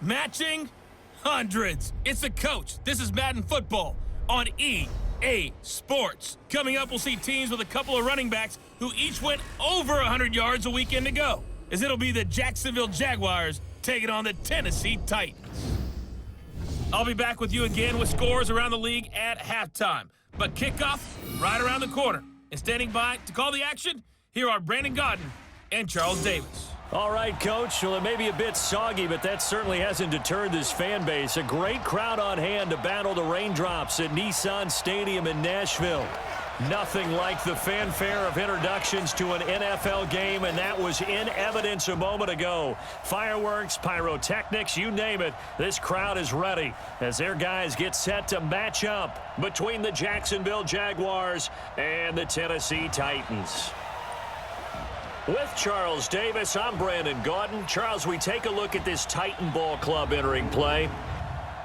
Matching hundreds. It's the coach. This is Madden Football on EA Sports. Coming up, we'll see teams with a couple of running backs who each went over 100 yards a weekend ago, as it'll be the Jacksonville Jaguars taking on the Tennessee Titans. I'll be back with you again with scores around the league at halftime. But kickoff right around the corner. And standing by to call the action, here are Brandon Godden and Charles Davis. All right, Coach. Well, it may be a bit soggy, but that certainly hasn't deterred this fan base. A great crowd on hand to battle the raindrops at Nissan Stadium in Nashville. Nothing like the fanfare of introductions to an NFL game, and that was in evidence a moment ago. Fireworks, pyrotechnics, you name it, this crowd is ready as their guys get set to match up between the Jacksonville Jaguars and the Tennessee Titans. With Charles Davis, I'm Brandon Godden. Charles, we take a look at this Titan Ball Club entering play.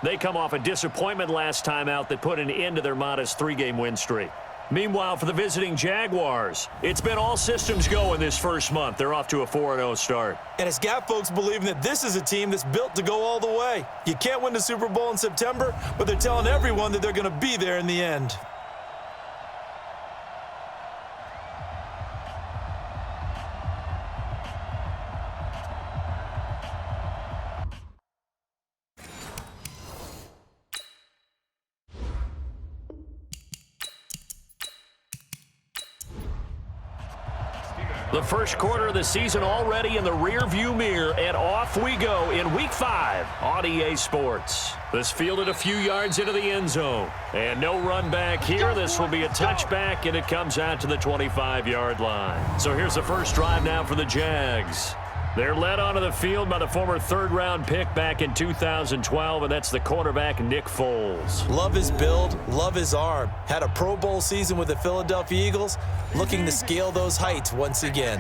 They come off a disappointment last time out that put an end to their modest 3-game win streak. Meanwhile, for the visiting Jaguars, it's been all systems go in this first month. They're off to a 4-0 start. And it's got folks believing that this is a team that's built to go all the way. You can't win the Super Bowl in September, but they're telling everyone that they're going to be there in the end. The first quarter of the season already in the rear-view mirror, and off we go in Week 5 on EA Sports. This fielded a few yards into the end zone, and no run back here. This will be a touchback, and it comes out to the 25-yard line. So here's the first drive now for the Jags. They're led onto the field by the former third-round pick back in 2012, and that's the quarterback Nick Foles. Love his build, love his arm. Had a Pro Bowl season with the Philadelphia Eagles, looking to scale those heights once again.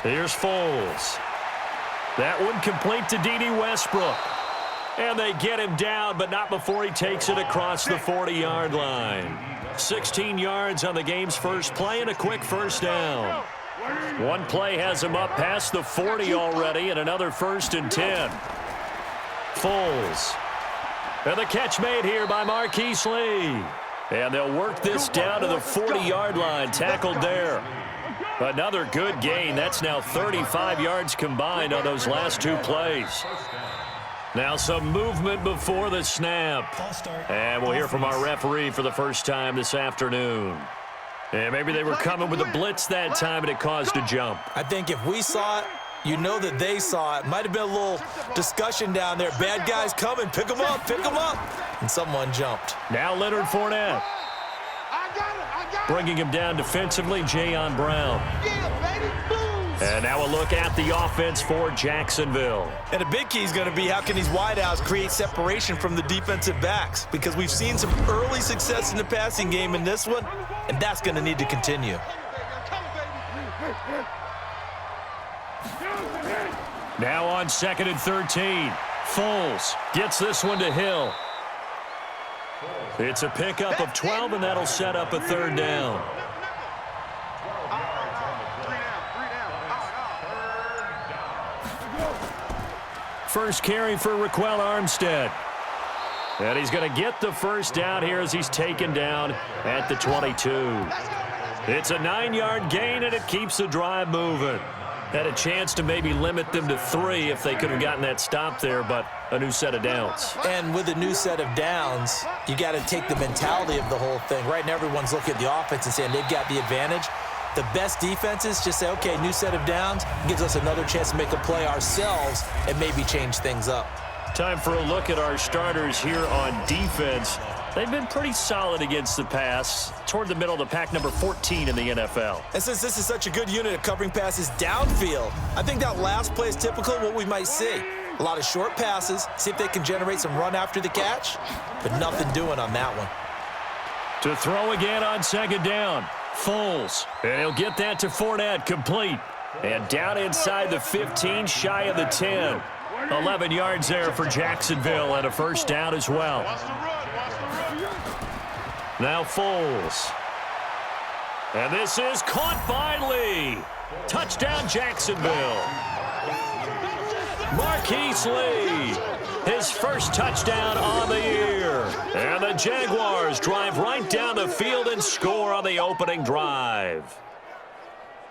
Here's Foles. That one complete to D.D. Westbrook. And they get him down, but not before he takes it across the 40-yard line. 16 yards on the game's first play and a quick first down. One play has him up past the 40 already, and another 1st and 10. Foles. And the catch made here by Marquise Lee. And they'll work this down to the 40-yard line, tackled there. Another good gain. That's now 35 yards combined on those last 2 plays. Now some movement before the snap. And we'll hear from our referee for the first time this afternoon. And maybe they were coming with a blitz that time and it caused a jump. I think if we saw it, you know that they saw it. Might have been a little discussion down there. Bad guys coming, pick them up, pick them up. And someone jumped. Now Leonard Fournette. Bringing him down defensively, Jayon Brown. And now a look at the offense for Jacksonville. And a big key is going to be how can these wideouts create separation from the defensive backs? Because we've seen some early success in the passing game in this one, and that's going to need to continue. Now on 2nd and 13. Foles gets this one to Hill. It's a pickup of 12, and that'll set up a 3rd down. First carry for Raquel Armstead. And he's going to get the first down here as he's taken down at the 22. It's a 9-yard gain, and it keeps the drive moving. Had a chance to maybe limit them to 3 if they could have gotten that stop there, but a new set of downs. And with a new set of downs, you got to take the mentality of the whole thing. Right now, everyone's looking at the offense and saying they've got the advantage. The best defenses just say, okay, new set of downs, gives us another chance to make a play ourselves and maybe change things up. Time for a look at our starters here on defense. They've been pretty solid against the pass, toward the middle of the pack, number 14 in the NFL. And since this is such a good unit at covering passes downfield, I think that last play is typical of what we might see. A lot of short passes, see if they can generate some run after the catch, but nothing doing on that one. To throw again on 2nd down. Foles, and he'll get that to Fournette, complete. And down inside the 15, shy of the 10. 11 yards there for Jacksonville, and a first down as well. Now Foles. And this is caught by Lee. Touchdown, Jacksonville. Marquise Lee, his first touchdown on the year. And the Jaguars drive right down the field and score on the opening drive.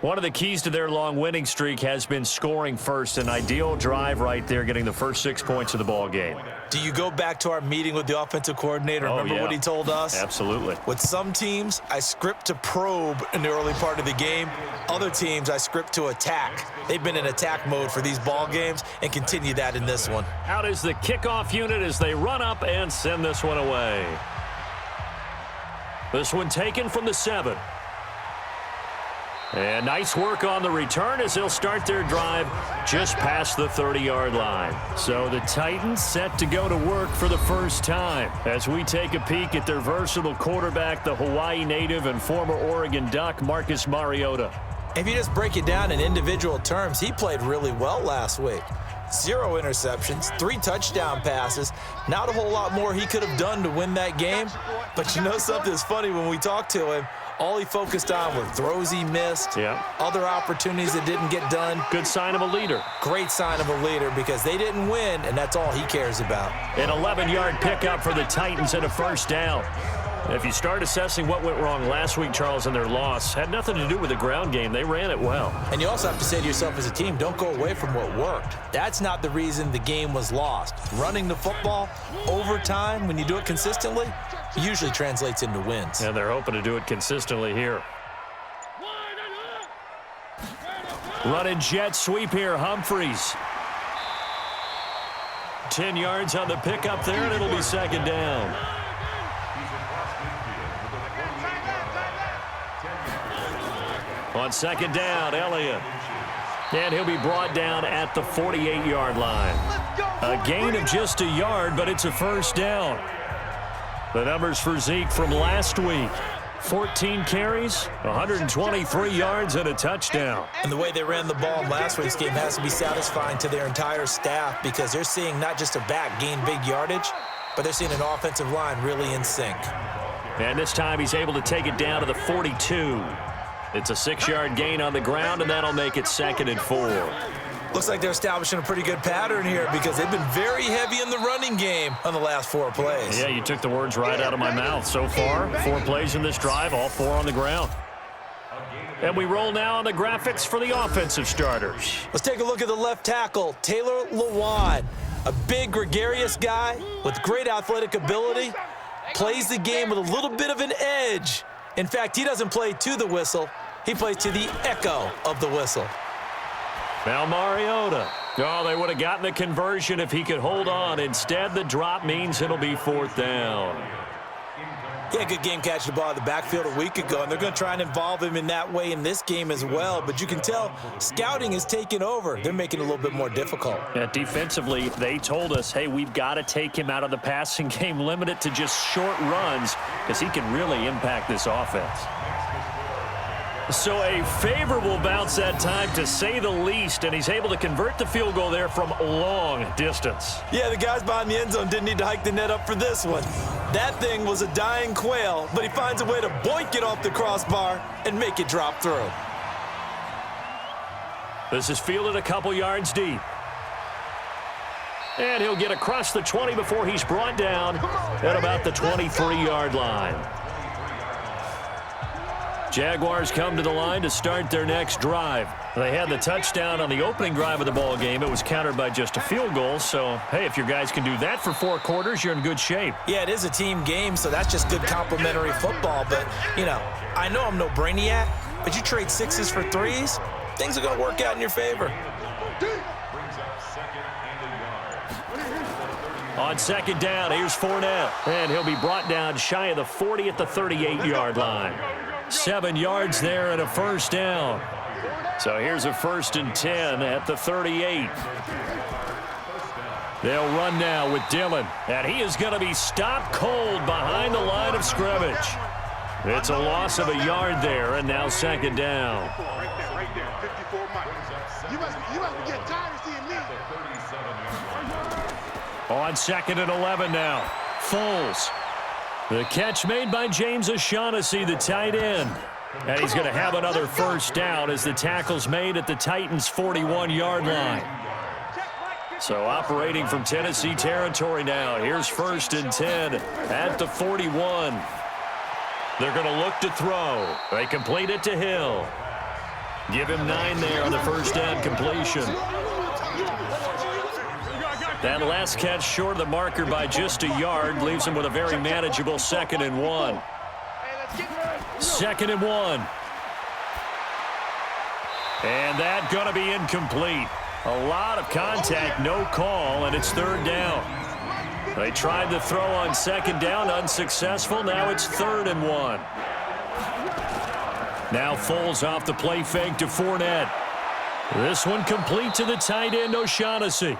One of the keys to their long winning streak has been scoring first. An ideal drive right there, getting the first 6 points of the ball game. Do you go back to our meeting with the offensive coordinator? Remember what he told us? Absolutely. With some teams, I script to probe in the early part of the game. Other teams, I script to attack. They've been in attack mode for these ball games and continue that in this one. Out is the kickoff unit as they run up and send this one away. This one taken from the 7. And nice work on the return as they'll start their drive just past the 30-yard line. So the Titans set to go to work for the first time as we take a peek at their versatile quarterback, the Hawaii native and former Oregon Duck, Marcus Mariota. If you just break it down in individual terms, he played really well last week. 0 interceptions, 3 touchdown passes. Not a whole lot more he could have done to win that game. But you know something's funny when we talked to him. All he focused on were throws he missed, other opportunities that didn't get done. Good sign of a leader. Great sign of a leader because they didn't win, and that's all he cares about. An 11-yard pickup for the Titans and a first down. If you start assessing what went wrong last week, Charles, in their loss, had nothing to do with the ground game. They ran it well. And you also have to say to yourself as a team, don't go away from what worked. That's not the reason the game was lost. Running the football over time, when you do it consistently, usually translates into wins. And they're hoping to do it consistently here. Running jet sweep here, Humphreys. 10 yards on the pickup there, and it'll be second down. On second down, Elliott. And he'll be brought down at the 48-yard line. A gain of just a yard, but it's a first down. The numbers for Zeke from last week. 14 carries, 123 yards, and a touchdown. And the way they ran the ball in last week's game has to be satisfying to their entire staff because they're seeing not just a back gain big yardage, but they're seeing an offensive line really in sync. And this time he's able to take it down to the 42. It's a 6-yard gain on the ground, and that'll make it 2nd and 4. Looks like they're establishing a pretty good pattern here because they've been very heavy in the running game on the last 4 plays. Yeah, you took the words right out of my mouth. So far, 4 plays in this drive, all 4 on the ground. And we roll now on the graphics for the offensive starters. Let's take a look at the left tackle, Taylor Lewan. A big, gregarious guy with great athletic ability. Plays the game with a little bit of an edge. In fact, he doesn't play to the whistle. He plays to the echo of the whistle. Now Mariota. Oh, they would have gotten the conversion if he could hold on. Instead, the drop means it'll be 4th down. He had a good game catching the ball in the backfield a week ago, and they're going to try and involve him in that way in this game as well. But you can tell scouting is taking over. They're making it a little bit more difficult. Yeah, defensively, they told us, hey, we've got to take him out of the passing game, limit it to just short runs because he can really impact this offense. So a favorable bounce that time, to say the least, and he's able to convert the field goal there from long distance. Yeah, the guys behind the end zone didn't need to hike the net up for this one. That thing was a dying quail, but he finds a way to boink it off the crossbar and make it drop through. This is fielded a couple yards deep. And he'll get across the 20 before he's brought down at about the 23-yard line. Jaguars come to the line to start their next drive. They had the touchdown on the opening drive of the ball game. It was countered by just a field goal. So, hey, if your guys can do that for 4 quarters, you're in good shape. Yeah, it is a team game, so that's just good complimentary football. But, you know, I know I'm no brainiac, but you trade 6s for 3s, things are going to work out in your favor. On second down, here's Fournette. And he'll be brought down shy of the 40 at the 38-yard line. 7 yards there and a first down. So here's a 1st and 10 at the 38. They'll run now with Dillon. And he is going to be stopped cold behind the line of scrimmage. It's a loss of a yard there, and now second down. On 2nd and 11 now. Foles. The catch made by James O'Shaughnessy, the tight end. And he's going to have another first down as the tackle's made at the Titans' 41-yard line. So operating from Tennessee territory now. Here's 1st and 10 at the 41. They're going to look to throw. They complete it to Hill. Give him 9 there on the first down completion. That last catch short of the marker by just a yard leaves him with a very manageable 2nd and 1. 2nd and 1. And that going to be incomplete. A lot of contact, no call, and it's 3rd down. They tried to throw on 2nd down, unsuccessful. Now it's 3rd and 1. Now Foles off the play fake to Fournette. This one complete to the tight end, O'Shaughnessy.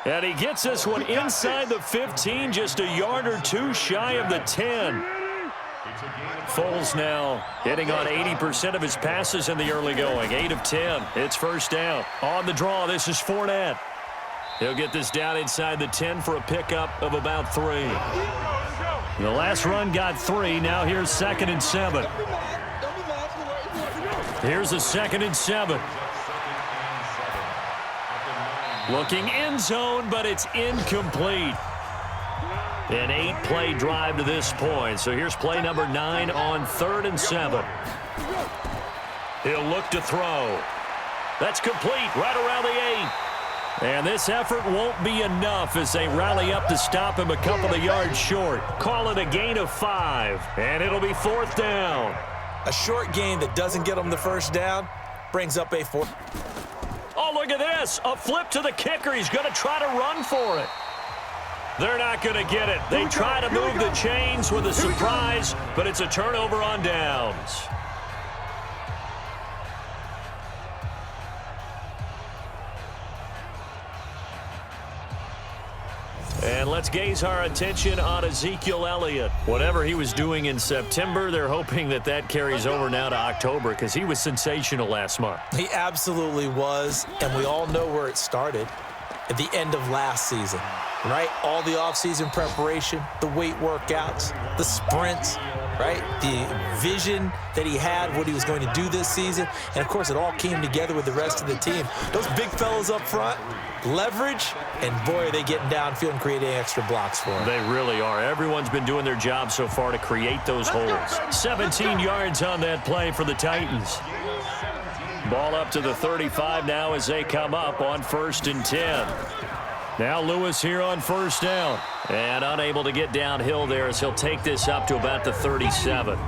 And he gets this one inside the 15, just a yard or two shy of the 10. Foles now hitting on 80% of his passes in the early going. 8 of 10. It's 1st down. On the draw, this is Fournette. He'll get this down inside the 10 for a pickup of about 3. The last run got 3. Now here's 2nd and 7. Here's a 2nd and 7. Looking end zone, but it's incomplete. An 8-play drive to this point. So here's play number 9 on 3rd and 7. He'll look to throw. That's complete right around the 8. And this effort won't be enough as they rally up to stop him a couple of yards short. Call it a gain of 5, and it'll be 4th down. A short gain that doesn't get him the first down brings up a 4th. Oh, look at this. A flip to the kicker. He's going to try to run for it. They're not going to get it. They try to move the chains with a surprise, but it's a turnover on downs. And let's gaze our attention on Ezekiel Elliott. Whatever he was doing in September, they're hoping that that carries over now to October because he was sensational last month. He absolutely was, and we all know where it started at the end of last season, right? All the offseason preparation, the weight workouts, the sprints, right? The vision that he had, what he was going to do this season, and of course it all came together with the rest of the team. Those big fellas up front, leverage, and boy, are they getting downfield and creating extra blocks for him. They really are. Everyone's been doing their job so far to create those holes. 17 yards on that play for the Titans. Ball up to the 35 now as they come up on 1st and 10. Now Lewis here on 1st down. And unable to get downhill there as he'll take this up to about the 37.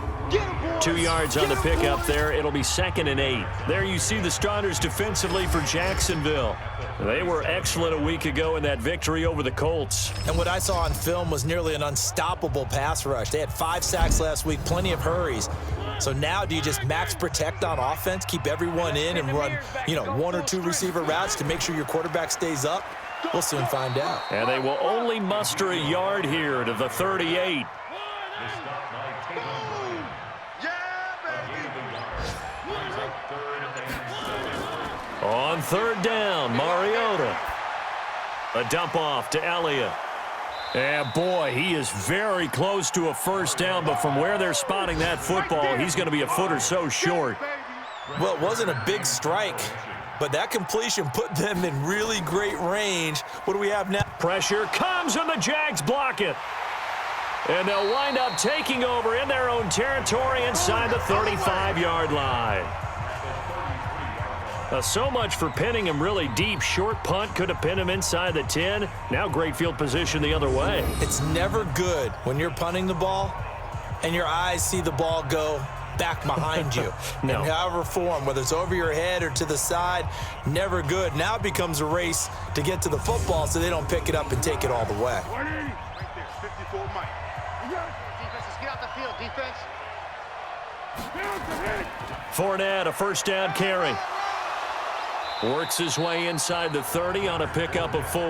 2 yards on the pickup there. It'll be 2nd and 8. There you see the starters defensively for Jacksonville. They were excellent a week ago in that victory over the Colts. And what I saw on film was nearly an unstoppable pass rush. They had 5 sacks last week, plenty of hurries. So now do you just max protect on offense, keep everyone in and run, 1 or 2 receiver routes to make sure your quarterback stays up? We'll soon find out. And they will only muster a yard here to the 38. On 3rd down, Mariota. A dump off to Elliott. And boy, he is very close to a first down, but from where they're spotting that football, he's going to be a foot or so short. Well, it wasn't a big strike, but that completion put them in really great range. What do we have now? Pressure comes and the Jags block it. And they'll wind up taking over in their own territory inside the 35-yard line. So much for pinning him really deep. Short punt could have pinned him inside the 10. Now great field position the other way. It's never good when you're punting the ball and your eyes see the ball go back behind you. No. In however form, whether it's over your head or to the side, never good. Now it becomes a race to get to the football so they don't pick it up and take it all the way. Right there, 54 Mike. Defenses, get out the field, defense. Fournette, a first down carry. Works his way inside the 30 on a pickup of 4.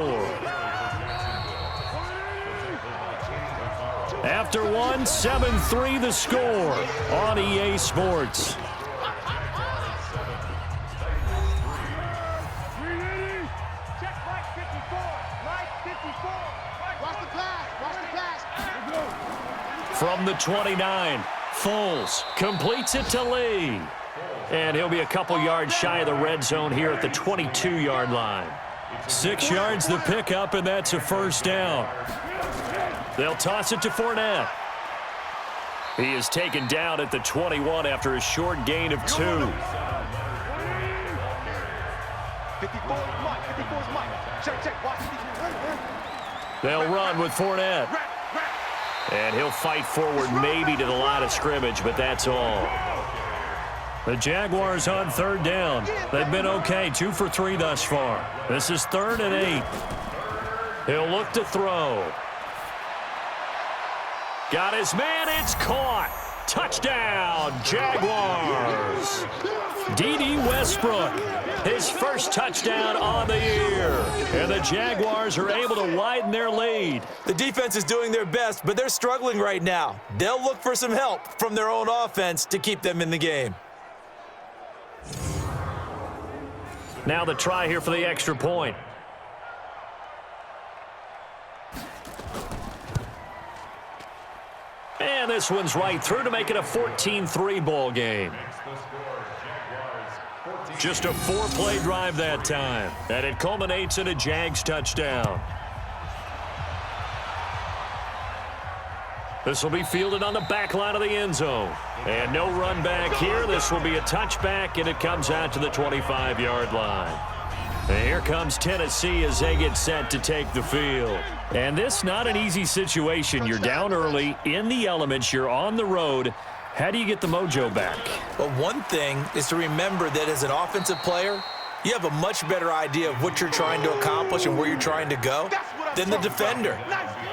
After one, 7-3 the score on EA Sports. From the 29, Foles completes it to Lee. And he'll be a couple yards shy of the red zone here at the 22-yard line. 6 yards the pickup, and that's a first down. They'll toss it to Fournette. He is taken down at the 21 after a short gain of 2. 54 Mike. 54's Mike. Check. Watch. They'll run with Fournette. And he'll fight forward maybe to the line of scrimmage, but that's all. The Jaguars on third down. They've been okay, 2 for 3 thus far. This is 3rd and 8. He'll look to throw. Got his man, it's caught. Touchdown, Jaguars. D.D. Westbrook, his first touchdown on the year. And the Jaguars are able to widen their lead. The defense is doing their best, but they're struggling right now. They'll look for some help from their own offense to keep them in the game. Now the try here for the extra point. And this one's right through to make it a 14-3 ball game. Just a 4-play drive that time. And it culminates in a Jags touchdown. This will be fielded on the back line of the end zone. And no run back here. This will be a touchback, and it comes out to the 25-yard line. And here comes Tennessee as they get set to take the field. And this not an easy situation. You're down early, in the elements, you're on the road. How do you get the mojo back? Well, one thing is to remember that as an offensive player, you have a much better idea of what you're trying to accomplish and where you're trying to go than the defender.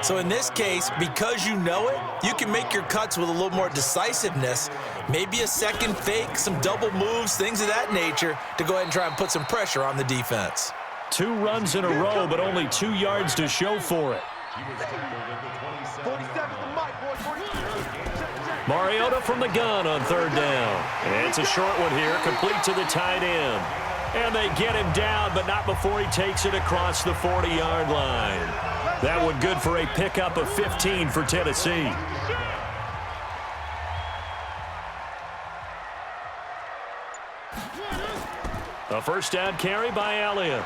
So in this case, because you know it, you can make your cuts with a little more decisiveness, maybe a second fake, some double moves, things of that nature, to go ahead and try and put some pressure on the defense. 2 runs in a row, but only 2 yards to show for it. Mariota from the gun on third down. And it's a short one here, complete to the tight end. And they get him down, but not before he takes it across the 40-yard line. That one good for a pickup of 15 for Tennessee. A first down carry by Elliott.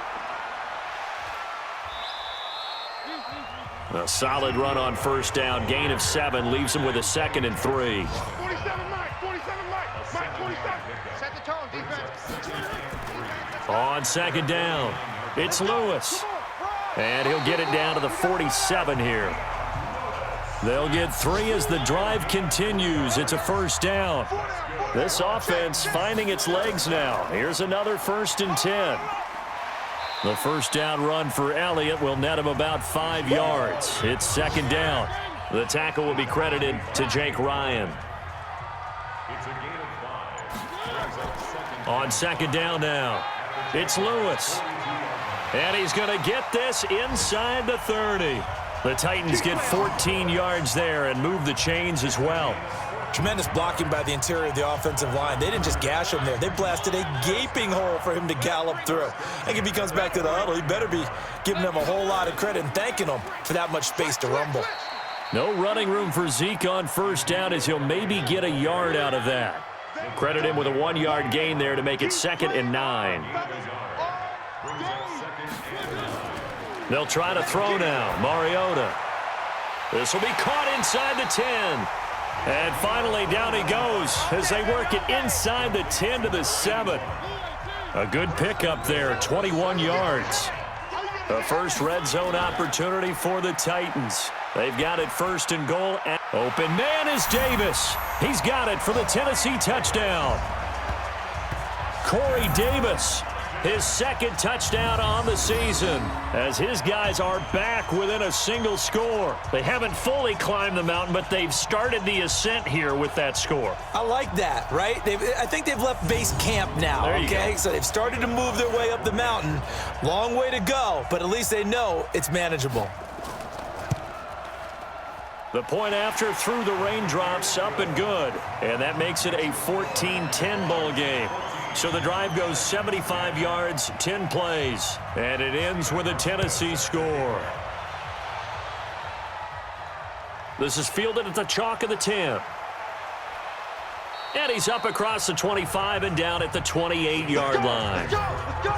A solid run on first down. Gain of 7 leaves him with a 2nd and 3. 47 Mike. 47 Mike. Mike 47. Set the tone, defense. On second down, it's Lewis. And he'll get it down to the 47 here. They'll get 3 as the drive continues. It's a first down. This offense finding its legs now. Here's another 1st and 10. The first down run for Elliott will net him about 5 yards. It's second down. The tackle will be credited to Jake Ryan. On second down now, it's Lewis. And he's going to get this inside the 30. The Titans get 14 yards there and move the chains as well. Tremendous blocking by the interior of the offensive line. They didn't just gash him there. They blasted a gaping hole for him to gallop through. I think if he comes back to the huddle, he better be giving them a whole lot of credit and thanking them for that much space to rumble. No running room for Zeke on first down as he'll maybe get a yard out of that. Credit him with a 1-yard gain there to make it 2nd and 9. They'll try to throw now. Mariota. This will be caught inside the 10. And finally, down he goes as they work it inside the 10 to the 7. A good pickup there, 21 yards. The first red zone opportunity for the Titans. They've got it 1st and goal. Open man is Davis. He's got it for the Tennessee touchdown. Corey Davis, his 2nd touchdown on the season, as his guys are back within a single score. They haven't fully climbed the mountain, but they've started the ascent here with that score. I like that, right? I think they've left base camp now, okay? So they've started to move their way up the mountain. Long way to go, but at least they know it's manageable. The point after through the raindrops, up and good. And that makes it a 14-10 ball game. So the drive goes 75 yards, 10 plays. And it ends with a Tennessee score. This is fielded at the chalk of the 10. And he's up across the 25 and down at the 28-yard line. Let's go.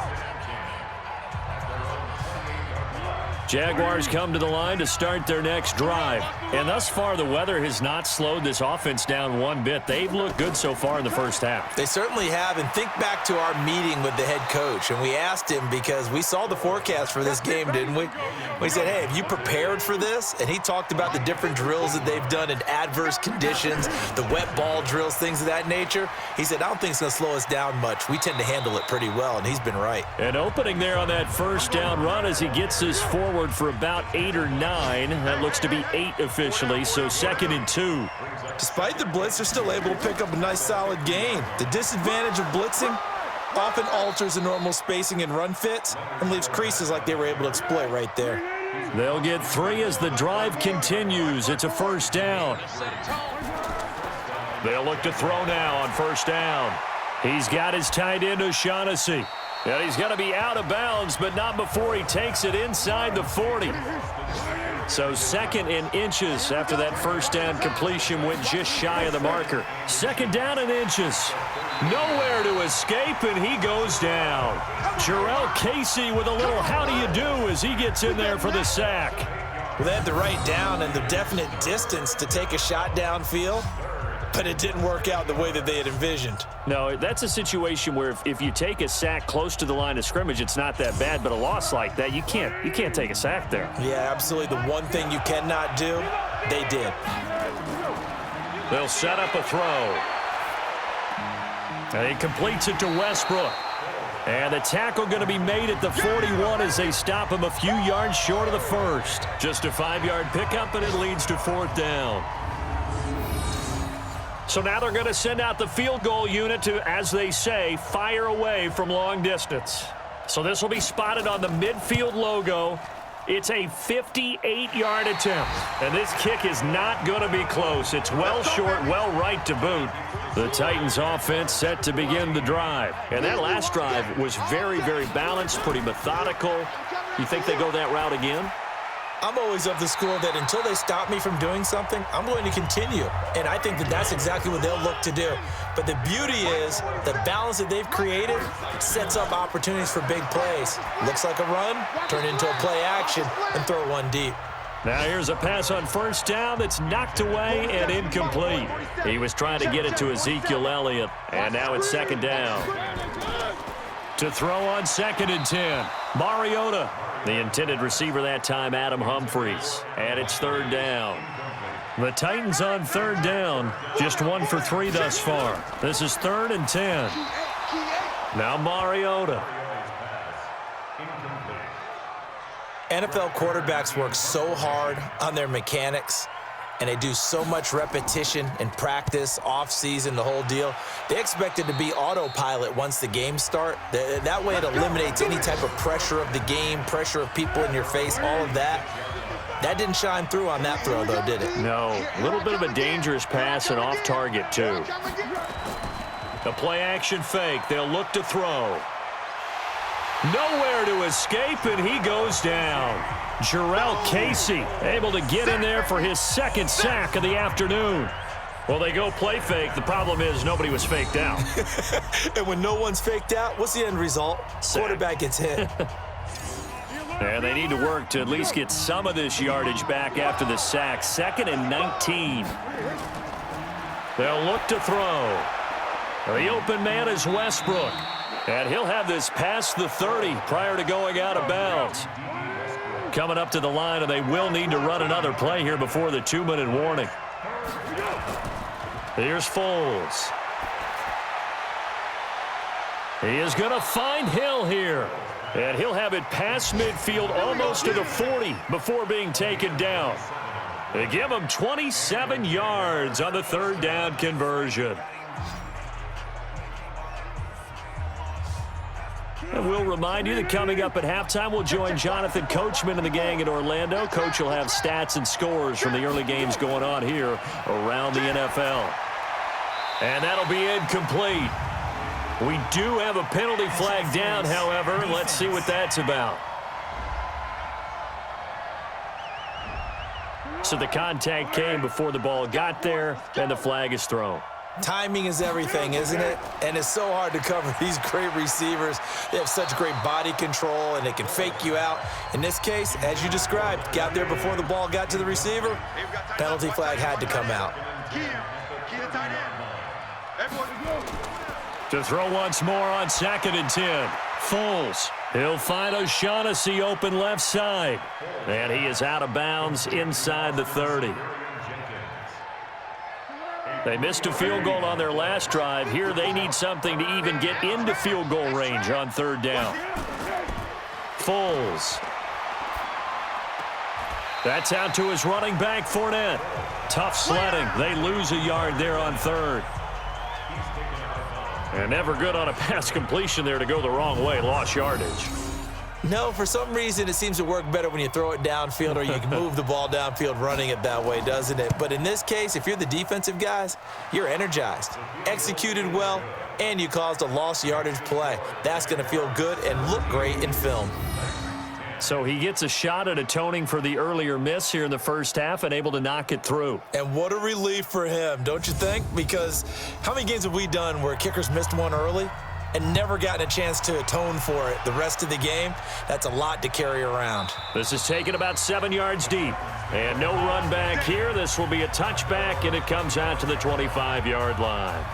Jaguars come to the line to start their next drive. And thus far, the weather has not slowed this offense down one bit. They've looked good so far in the first half. They certainly have. And think back to our meeting with the head coach. And we asked him, because we saw the forecast for this game, didn't we? We said, hey, have you prepared for this? And he talked about the different drills that they've done in adverse conditions, the wet ball drills, things of that nature. He said, I don't think it's going to slow us down much. We tend to handle it pretty well, and he's been right. An opening there on that first down run as he gets this forward for about 8 or 9. That looks to be 8 officially, so 2nd and 2. Despite the blitz, they're still able to pick up a nice, solid gain. The disadvantage of blitzing often alters the normal spacing and run fits and leaves creases like they were able to exploit right there. They'll get 3 as the drive continues. It's a first down. They'll look to throw now on first down. He's got his tight end, O'Shaughnessy. And he's going to be out of bounds, but not before he takes it inside the 40. So 2nd and inches after that first down completion went just shy of the marker. 2nd down and inches. Nowhere to escape, and he goes down. Jarrell Casey with a little how do you do as he gets in there for the sack. Well, they had the right down and the definite distance to take a shot downfield, but it didn't work out the way that they had envisioned. No, that's a situation where if you take a sack close to the line of scrimmage, it's not that bad, but a loss like that, you can't take a sack there. Yeah, absolutely. The one thing you cannot do, they did. They'll set up a throw. And he completes it to Westbrook. And the tackle going to be made at the 41 as they stop him a few yards short of the first. Just a 5-yard pickup, and it leads to 4th down. So now they're going to send out the field goal unit to, as they say, fire away from long distance. So this will be spotted on the midfield logo. It's a 58-yard attempt. And this kick is not going to be close. It's well short, well right to boot. The Titans offense set to begin the drive. And that last drive was very, very balanced, pretty methodical. You think they go that route again? I'm always of the school that until they stop me from doing something, I'm going to continue. And I think that that's exactly what they'll look to do. But the beauty is the balance that they've created sets up opportunities for big plays. Looks like a run, turn into a play action, and throw one deep. Now here's a pass on first down that's knocked away and incomplete. He was trying to get it to Ezekiel Elliott, and now it's 2nd down. To throw on 2nd and 10, Mariota. The intended receiver that time, Adam Humphries. And it's 3rd down. The Titans on 3rd down, just 1 for 3 thus far. This is 3rd and 10. Now Mariota. NFL quarterbacks work so hard on their mechanics, and they do so much repetition and practice, off-season, the whole deal. They expect it to be autopilot once the games start. That way it eliminates any type of pressure of the game, pressure of people in your face, all of that. That didn't shine through on that throw, though, did it? No. A little bit of a dangerous pass and off target, too. The play-action fake. They'll look to throw. Nowhere to escape, and he goes down. Jarrell Casey able to get in there for his 2nd sack of the afternoon. Well, they go play fake. The problem is nobody was faked out. And when no one's faked out, what's the end result? Sack. Quarterback gets hit. And they need to work to at least get some of this yardage back after the sack. 2nd and 19. They'll look to throw. The open man is Westbrook. And he'll have this past the 30 prior to going out of bounds. Coming up to the line, and they will need to run another play here before the 2-minute warning. Here's Foles. He is going to find Hill here. And he'll have it past midfield almost to the 40 before being taken down. They give him 27 yards on the 3rd down conversion. And we'll remind you that coming up at halftime, we'll join Jonathan Coachman and the gang in Orlando. Coach will have stats and scores from the early games going on here around the NFL. And that'll be incomplete. We do have a penalty flag down, however. Let's see what that's about. So the contact came before the ball got there, and the flag is thrown. Timing is everything, isn't it? And it's so hard to cover these great receivers. They have such great body control, and they can fake you out. In this case, as you described, got there before the ball got to the receiver. Penalty flag had to come out. To throw once more on 2nd and 10. Foles. He'll find O'Shaughnessy open left side. And he is out of bounds inside the 30. They missed a field goal on their last drive. Here they need something to even get into field goal range on 3rd down. Foles. That's out to his running back, Fournette. Tough sledding. They lose a yard there on 3rd. And never good on a pass completion there to go the wrong way. Lost yardage. No, for some reason it seems to work better when you throw it downfield or you can move the ball downfield running it that way, doesn't it? But in this case, if you're the defensive guys, you're energized, executed well, and you caused a lost yardage play. That's going to feel good and look great in film. So he gets a shot at atoning for the earlier miss here in the first half and able to knock it through. And what a relief for him, don't you think? Because how many games have we done where kickers missed one early and never gotten a chance to atone for it the rest of the game? That's a lot to carry around. This is taken about 7 yards deep. And no run back here. This will be a touchback, and it comes out to the 25-yard line.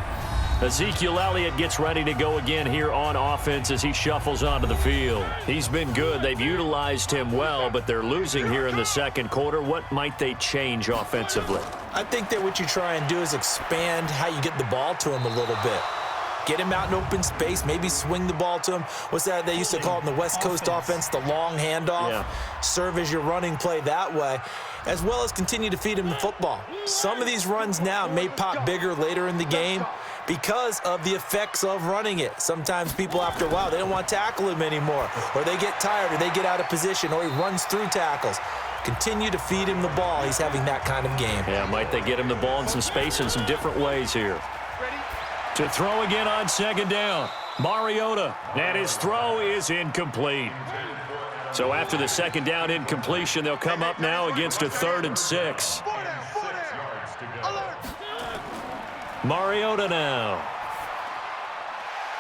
Ezekiel Elliott gets ready to go again here on offense as he shuffles onto the field. He's been good. They've utilized him well, but they're losing here in the second quarter. What might they change offensively? I think that what you try and do is expand how you get the ball to him a little bit. Get him out in open space, maybe swing the ball to him. What's that they used to call it in the West Coast offense, the long handoff? Yeah. Serve as your running play that way, as well as continue to feed him the football. Some of these runs now may pop bigger later in the game because of the effects of running it. Sometimes people, after a while, they don't want to tackle him anymore, or they get tired, or they get out of position, or he runs through tackles. Continue to feed him the ball. He's having that kind of game. Yeah, might they get him the ball in some space in some different ways here. To throw again on 2nd down. Mariota, and his throw is incomplete. So after the 2nd down incompletion, they'll come up now against a 3rd and 6. Mariota now.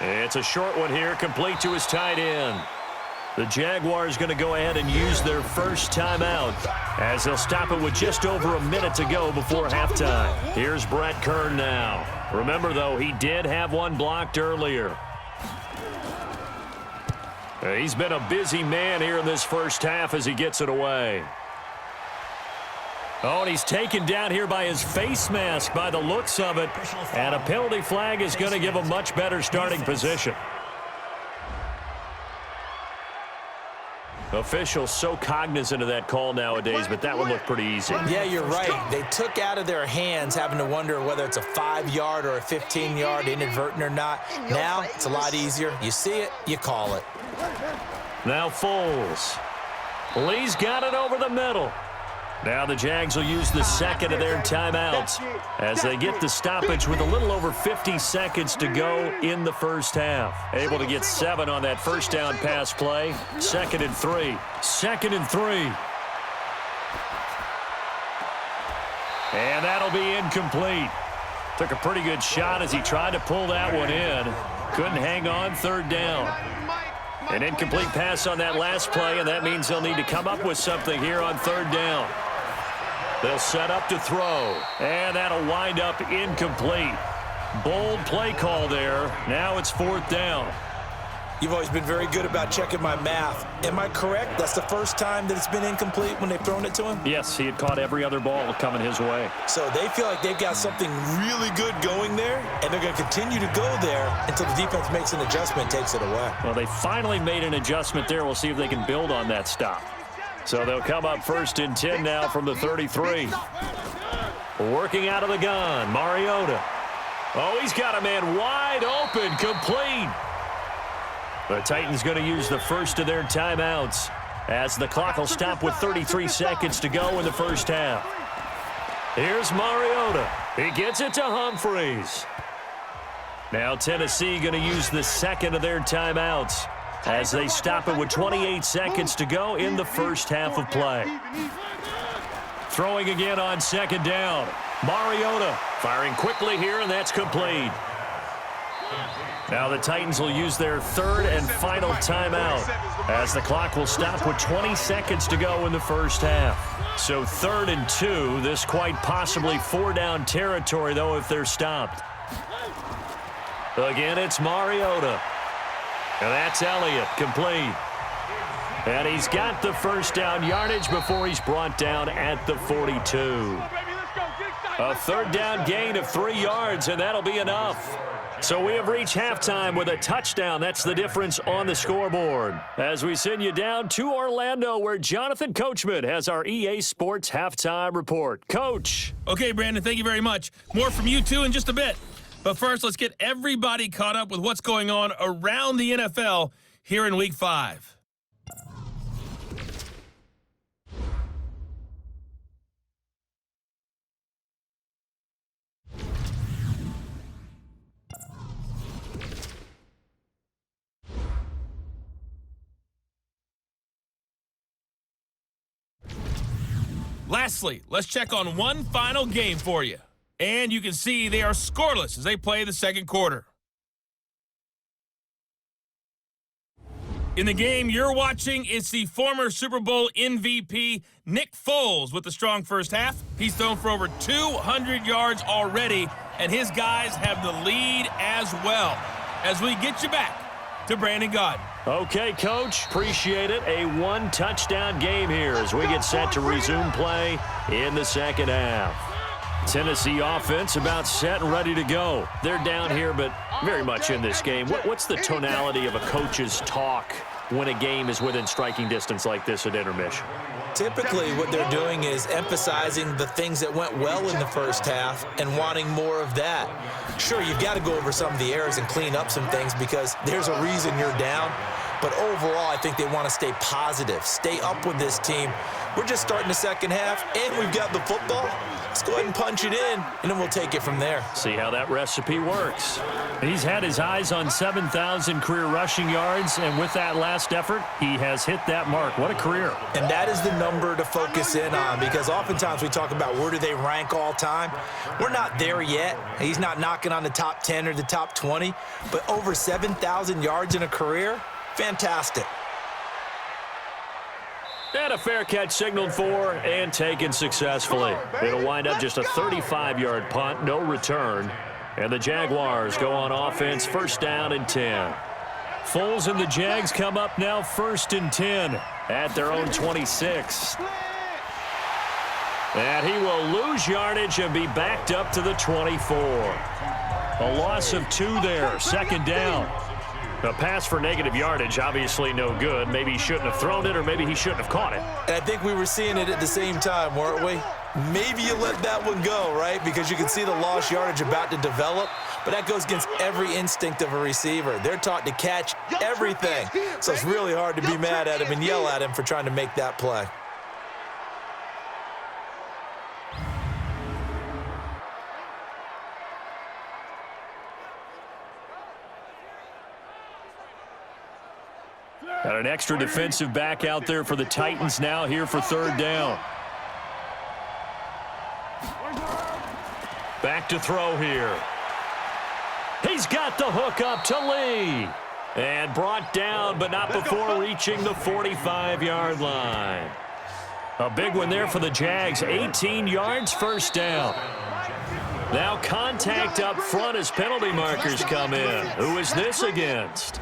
It's a short one here, complete to his tight end. The Jaguars going to go ahead and use their first timeout as they'll stop it with just over a minute to go before halftime. Here's Brett Kern now. Remember, though, he did have one blocked earlier. He's been a busy man here in this first half as he gets it away. Oh, and he's taken down here by his face mask by the looks of it. And a penalty flag is going to give a much better starting position. Officials so cognizant of that call nowadays, but that would look pretty easy. Yeah, you're right. They took out of their hands having to wonder whether it's a 5-yard or a 15-yard inadvertent or not. Now it's a lot easier. You see it, you call it. Now Foles. Lee's got it over the middle. Now the Jags will use the second of their timeouts as they get the stoppage with a little over 50 seconds to go in the first half. Able to get 7 on that first down pass play. 2nd and 3. 2nd and 3. And that'll be incomplete. Took a pretty good shot as he tried to pull that one in. Couldn't hang on, 3rd down. An incomplete pass on that last play, and that means they'll need to come up with something here on 3rd down. They'll set up to throw, and that'll wind up incomplete. Bold play call there. Now it's 4th down. You've always been very good about checking my math. Am I correct? That's the first time that it's been incomplete when they've thrown it to him? Yes, he had caught every other ball coming his way. So they feel like they've got something really good going there, and they're going to continue to go there until the defense makes an adjustment and takes it away. Well, they finally made an adjustment there. We'll see if they can build on that stop. So they'll come up 1st and 10 now from the 33. Working out of the gun, Mariota. Oh, he's got a man wide open, complete. The Titans going to use the first of their timeouts as the clock will stop with 33 seconds to go in the first half. Here's Mariota. He gets it to Humphreys. Now Tennessee going to use the second of their timeouts as they stop it with 28 seconds to go in the first half of play. Throwing again on 2nd down. Mariota Firing quickly here, and that's complete. Now the Titans will use their third and final timeout as the clock will stop with 20 seconds to go in the first half. So 3rd and 2, this quite possibly 4-down territory, though, if they're stopped. Again, it's Mariota. And that's Elliott, complete. And he's got the first down yardage before he's brought down at the 42. A 3rd down gain of 3 yards, and that'll be enough. So we have reached halftime with a touchdown. That's the difference on the scoreboard. As we send you down to Orlando, where Jonathan Coachman has our EA Sports Halftime Report. Coach. Okay, Brandon, thank you very much. More from you two in just a bit. But first, let's get everybody caught up with what's going on around the NFL here in Week 5. Lastly, let's check on one final game for you. And you can see they are scoreless as they play the second quarter. In the game you're watching, it's the former Super Bowl MVP, Nick Foles, with a strong first half. He's thrown for over 200 yards already, and his guys have the lead as well. As we get you back to Brandon Gaudin. Okay, Coach, appreciate it. A 1-touchdown game here as we get set to resume play in the second half. Tennessee offense about set and ready to go. They're down here, but very much in this game. What's the tonality of a coach's talk when a game is within striking distance like this at intermission? Typically, what they're doing is emphasizing the things that went well in the first half and wanting more of that. Sure, you've got to go over some of the errors and clean up some things because there's a reason you're down. But overall, I think they want to stay positive, stay up with this team. We're just starting the second half, and we've got the football. Let's go ahead and punch it in, and then we'll take it from there. See how that recipe works. He's had his eyes on 7,000 career rushing yards, and with that last effort, he has hit that mark. What a career. And that is the number to focus in on because oftentimes we talk about where do they rank all time. We're not there yet. He's not knocking on the top 10 or the top 20, but over 7,000 yards in a career, fantastic. And a fair catch signaled for and taken successfully. It'll wind up just a 35-yard punt, no return. And the Jaguars go on offense, 1st down and 10. Foles and the Jags come up now 1st and 10 at their own 26. And he will lose yardage and be backed up to the 24. A loss of 2 there, 2nd down. A pass for negative yardage, obviously no good. Maybe he shouldn't have thrown it, or maybe he shouldn't have caught it. And I think we were seeing it at the same time, weren't we? Maybe you let that one go, right? Because you can see the lost yardage about to develop, but that goes against every instinct of a receiver. They're taught to catch everything. So it's really hard to be mad at him and yell at him for trying to make that play. Got an extra defensive back out there for the Titans now here for 3rd down. Back to throw here. He's got the hook up to Lee. And brought down, but not before reaching the 45-yard line. A big one there for the Jags. 18 yards, 1st down. Now contact up front as penalty markers come in. Who is this against?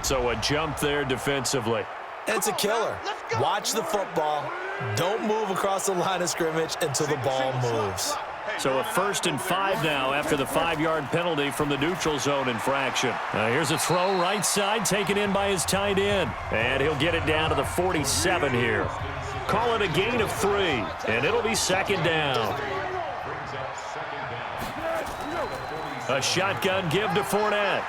So a jump there defensively. It's a killer. Watch the football. Don't move across the line of scrimmage until the ball moves. So a 1st and 5 now after the 5-yard penalty from the neutral zone infraction. Here's a throw right side taken in by his tight end. And he'll get it down to the 47 here. Call it a gain of 3, and it'll be 2nd down. A shotgun give to Fournette.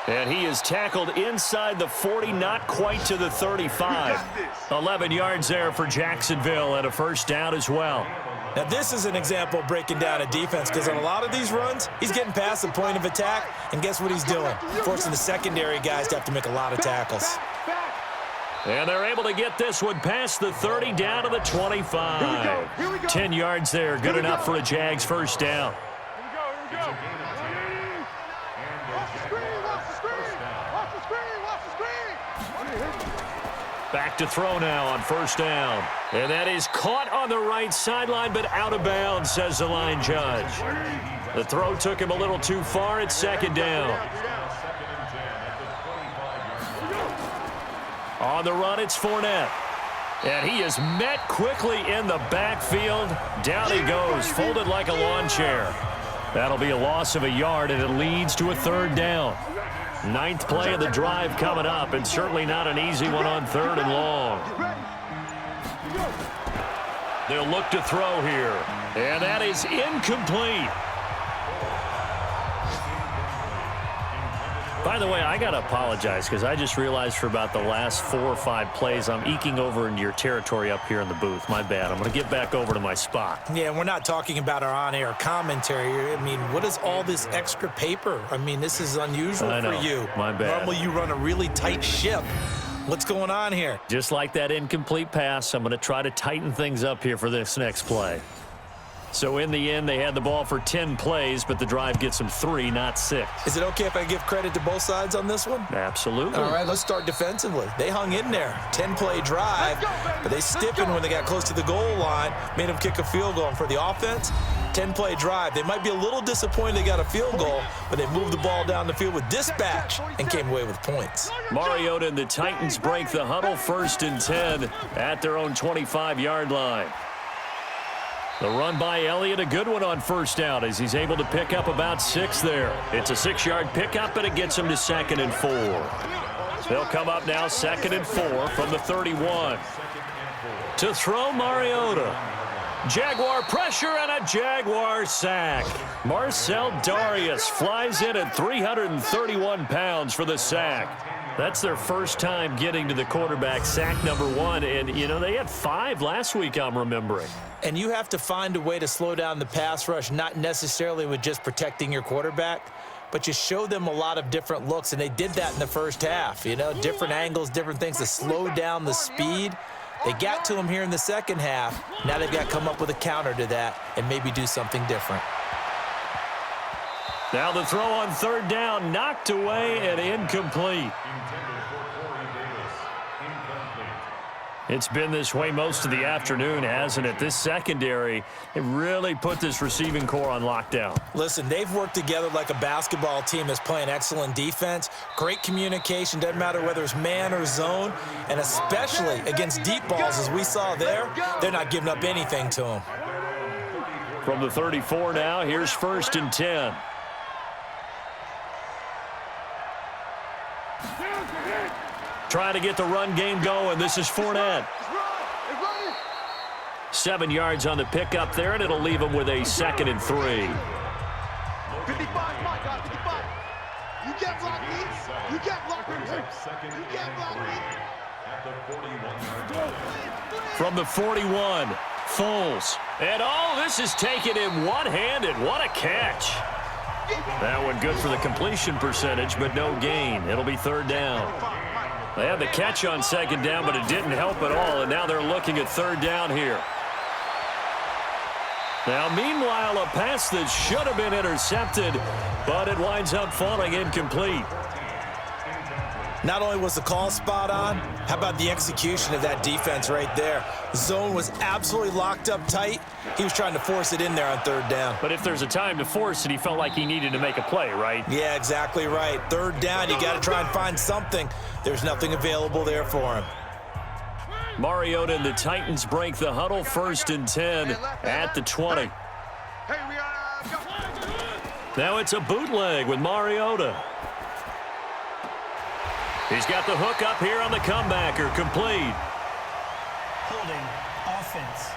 And he is tackled inside the 40, not quite to the 35. 11 yards there for Jacksonville and a 1st down as well. Now this is an example of breaking down a defense because on a lot of these runs, he's getting past the point of attack, and guess what he's doing? Forcing the secondary guys to have to make a lot of tackles. And they're able to get this one past the 30 down to the 25. Here we go. 10 yards there, good enough for a Jags first down. Here we go. Watch the screen, watch the screen. Watch the screen, watch the screen. Back to throw now on first down. And that is caught on the right sideline, but out of bounds, says the line judge. The throw took him a little too far. It's second down. On the run, it's Fournette. And he is met quickly in the backfield. Down he goes, folded like a lawn chair. That'll be a loss of a yard, and it leads to a third down. 9th play of the drive coming up, and certainly not an easy one on 3rd and long. They'll look to throw here, and that is incomplete. By the way, I got to apologize because I just realized for about the last 4 or 5 plays, I'm eking over into your territory up here in the booth. My bad. I'm going to get back over to my spot. Yeah, we're not talking about our on-air commentary. I mean, what is all this extra paper? I mean, this is unusual for you. My bad. Normally you run a really tight ship. What's going on here? Just like that incomplete pass, I'm going to try to tighten things up here for this next play. So in the end, they had the ball for 10 plays, but the drive gets them 3, not 6. Is it okay if I give credit to both sides on this one? Absolutely. All right, let's start defensively. They hung in there. 10-play drive, but they stiffened when they got close to the goal line, made them kick a field goal. And for the offense, 10-play drive. They might be a little disappointed they got a field goal, but they moved the ball down the field with dispatch and came away with points. Mariota and the Titans break the huddle, 1st and 10 at their own 25-yard line. The run by Elliott, a good one on first down as he's able to pick up about 6 there. It's a 6-yard pickup, but it gets him to 2nd and 4. They'll come up now 2nd and 4 from the 31. To throw Mariota. Jaguar pressure and a Jaguar sack. Marcel Darius flies in at 331 pounds for the sack. That's their first time getting to the quarterback, sack number 1. And, you know, they had 5 last week, I'm remembering. And you have to find a way to slow down the pass rush, not necessarily with just protecting your quarterback, but you show them a lot of different looks, and they did that in the first half. You know, different angles, different things to slow down the speed. They got to him here in the second half. Now they've got to come up with a counter to that and maybe do something different. Now the throw on 3rd down, knocked away and incomplete. It's been this way most of the afternoon, hasn't it? This secondary, it really put this receiving core on lockdown. Listen, they've worked together like a basketball team that's playing excellent defense. Great communication, doesn't matter whether it's man or zone, and especially against deep balls as we saw there, they're not giving up anything to them. From the 34 now, here's 1st and 10. Trying to get the run game going. This is Fournette. 7 yards on the pickup there, and it'll leave him with a 2nd and 3. 55, my God, 55. You get blocked, you get blocked, you get blocked. From the 41, Foles. And this is taken in one-handed. What a catch. That one good for the completion percentage, but no gain. It'll be 3rd down. They had the catch on 2nd down, but it didn't help at all, and now they're looking at 3rd down here. Now, meanwhile, a pass that should have been intercepted, but it winds up falling incomplete. Not only was the call spot on, how about the execution of that defense right there? Zone was absolutely locked up tight. He was trying to force it in there on 3rd down. But if there's a time to force it, he felt like he needed to make a play, right? Yeah, exactly right. 3rd down, you got to try and find something. There's nothing available there for him. Mariota and the Titans break the huddle, 1st and 10 at the 20. Now it's a bootleg with Mariota. He's got the hook up here on the comebacker, complete. Holding offense.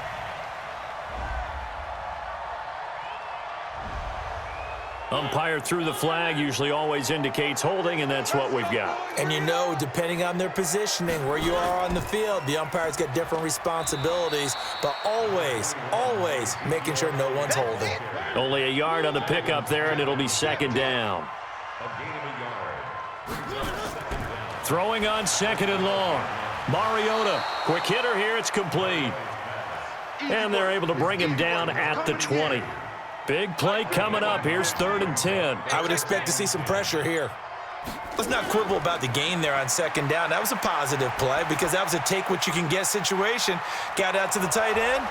Umpire threw the flag, usually always indicates holding, and that's what we've got. And you know, depending on their positioning, where you are on the field, the umpire's got different responsibilities, but always, always making sure no one's holding. Only a yard on the pickup there, and it'll be 2nd down. Throwing on 2nd and long. Mariota, quick hitter here, it's complete. And they're able to bring him down at the 20. Big play coming up. Here's 3rd and 10. I would expect to see some pressure here. Let's not quibble about the gain there on 2nd down. That was a positive play because that was a take-what-you-can-get situation. Got out to the tight end.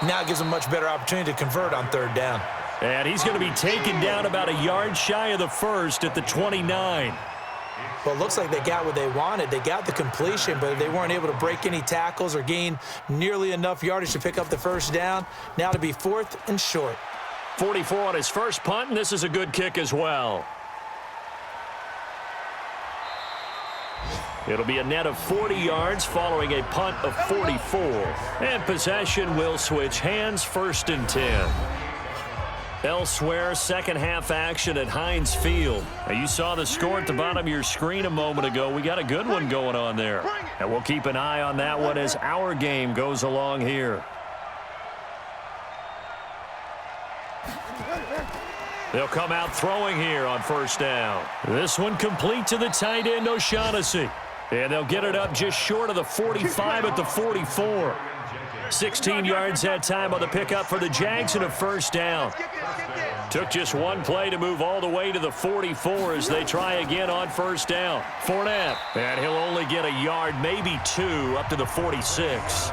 Now it gives him a much better opportunity to convert on 3rd down. And he's going to be taken down about a yard shy of the first at the 29. Well, it looks like they got what they wanted. They got the completion, but they weren't able to break any tackles or gain nearly enough yardage to pick up the 1st down. Now to be 4th and short. 44 on his first punt, and this is a good kick as well. It'll be a net of 40 yards following a punt of 44. And possession will switch hands, 1st and 10. Elsewhere, second half action at Heinz Field. Now, you saw the score at the bottom of your screen a moment ago. We got a good one going on there. And we'll keep an eye on that one as our game goes along here. They'll come out throwing here on 1st down. This one complete to the tight end, O'Shaughnessy. And they'll get it up just short of the 45 at the 44. 16 yards that time on the pickup for the Jags and a 1st down. Took just one play to move all the way to the 44 as they try again on 1st down. Fournette, and he'll only get a yard, maybe 2, up to the 46.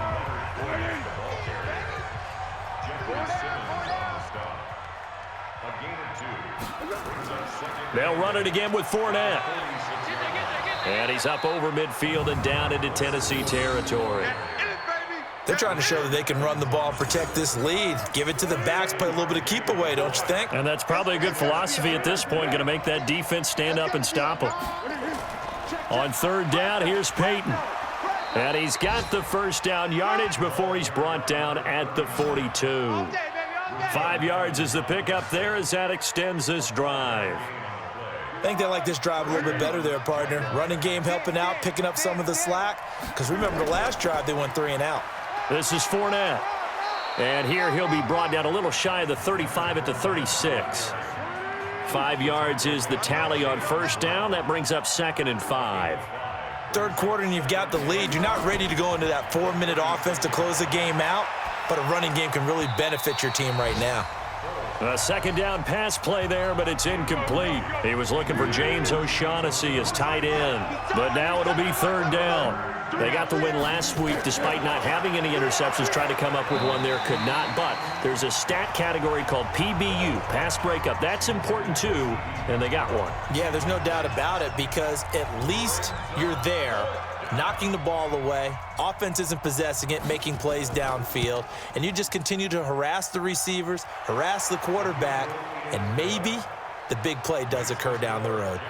They'll run it again with Fournette. And he's up over midfield and down into Tennessee territory. They're trying to show that they can run the ball and protect this lead. Give it to the backs, play a little bit of keep away, don't you think? And that's probably a good philosophy at this point, going to make that defense stand up and stop them. On 3rd down, here's Peyton. And he's got the 1st down yardage before he's brought down at the 42. 5 yards is the pickup there as that extends this drive. I think they like this drive a little bit better there, partner. Running game helping out, picking up some of the slack. Because remember, the last drive, they went 3 and out. This is Fournette. And here he'll be brought down a little shy of the 35 at the 36. 5 yards is the tally on 1st down. That brings up 2nd and 5. 3rd quarter and you've got the lead. You're not ready to go into that 4-minute offense to close the game out. But a running game can really benefit your team right now. A 2nd down pass play there, but it's incomplete. He was looking for James O'Shaughnessy as tight end. But now it'll be 3rd down. They got the win last week despite not having any interceptions. Tried to come up with one there, could not. But there's a stat category called PBU, pass breakup. That's important too, and they got one. Yeah, there's no doubt about it because at least you're there, knocking the ball away. Offense isn't possessing it, making plays downfield. And you just continue to harass the receivers, harass the quarterback, and maybe the big play does occur down the road.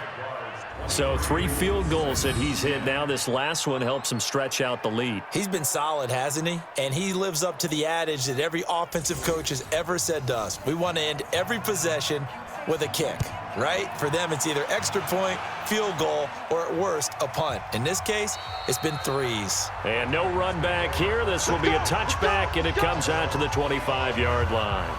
So 3 field goals that he's hit now. This last one helps him stretch out the lead. He's been solid, hasn't he? And he lives up to the adage that every offensive coach has ever said to us. We want to end every possession with a kick, right? For them, it's either extra point, field goal, or at worst, a punt. In this case, it's been 3s. And no run back here. This will be a touchback, and it comes out to the 25-yard line.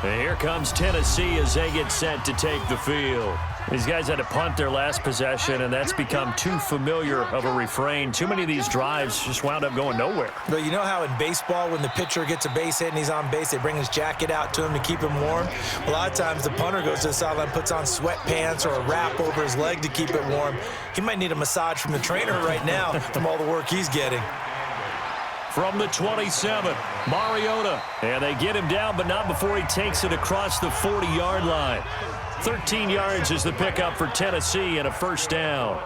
And here comes Tennessee as they get set to take the field. These guys had to punt their last possession, and that's become too familiar of a refrain. Too many of these drives just wound up going nowhere. But you know how in baseball, when the pitcher gets a base hit and he's on base, they bring his jacket out to him to keep him warm? A lot of times the punter goes to the sideline, puts on sweatpants or a wrap over his leg to keep it warm. He might need a massage from the trainer right now from all the work he's getting. From the 27, Mariota. And they get him down, but not before he takes it across the 40-yard line. 13 yards is the pickup for Tennessee and a 1st down.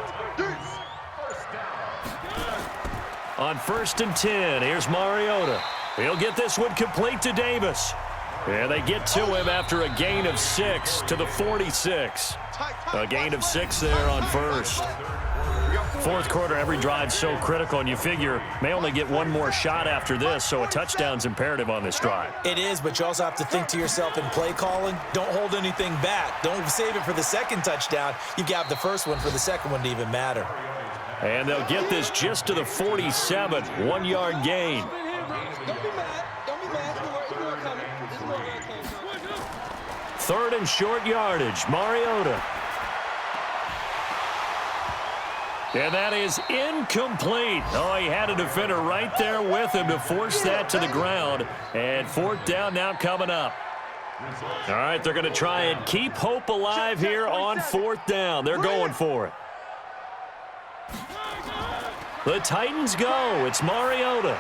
On 1st and 10, here's Mariota. He'll get this one complete to Davis. And they get to him after a gain of 6 to the 46. A gain of 6 there on 1st. 4th quarter, every drive's so critical, and you figure may only get one more shot after this, so a touchdown's imperative on this drive. It is, but you also have to think to yourself in play calling, don't hold anything back. Don't save it for the 2nd touchdown. You got the 1st one for the 2nd one to even matter. And they'll get this just to the 47, 1-yard gain. Don't be mad. Don't be mad. It's more coming. It's more coming. 3rd and short yardage, Mariota. And that is incomplete. Oh, he had a defender right there with him to force that to the ground. And fourth down now coming up. All right, they're going to try and keep hope alive here on fourth down. They're going for it. The Titans go. It's Mariota.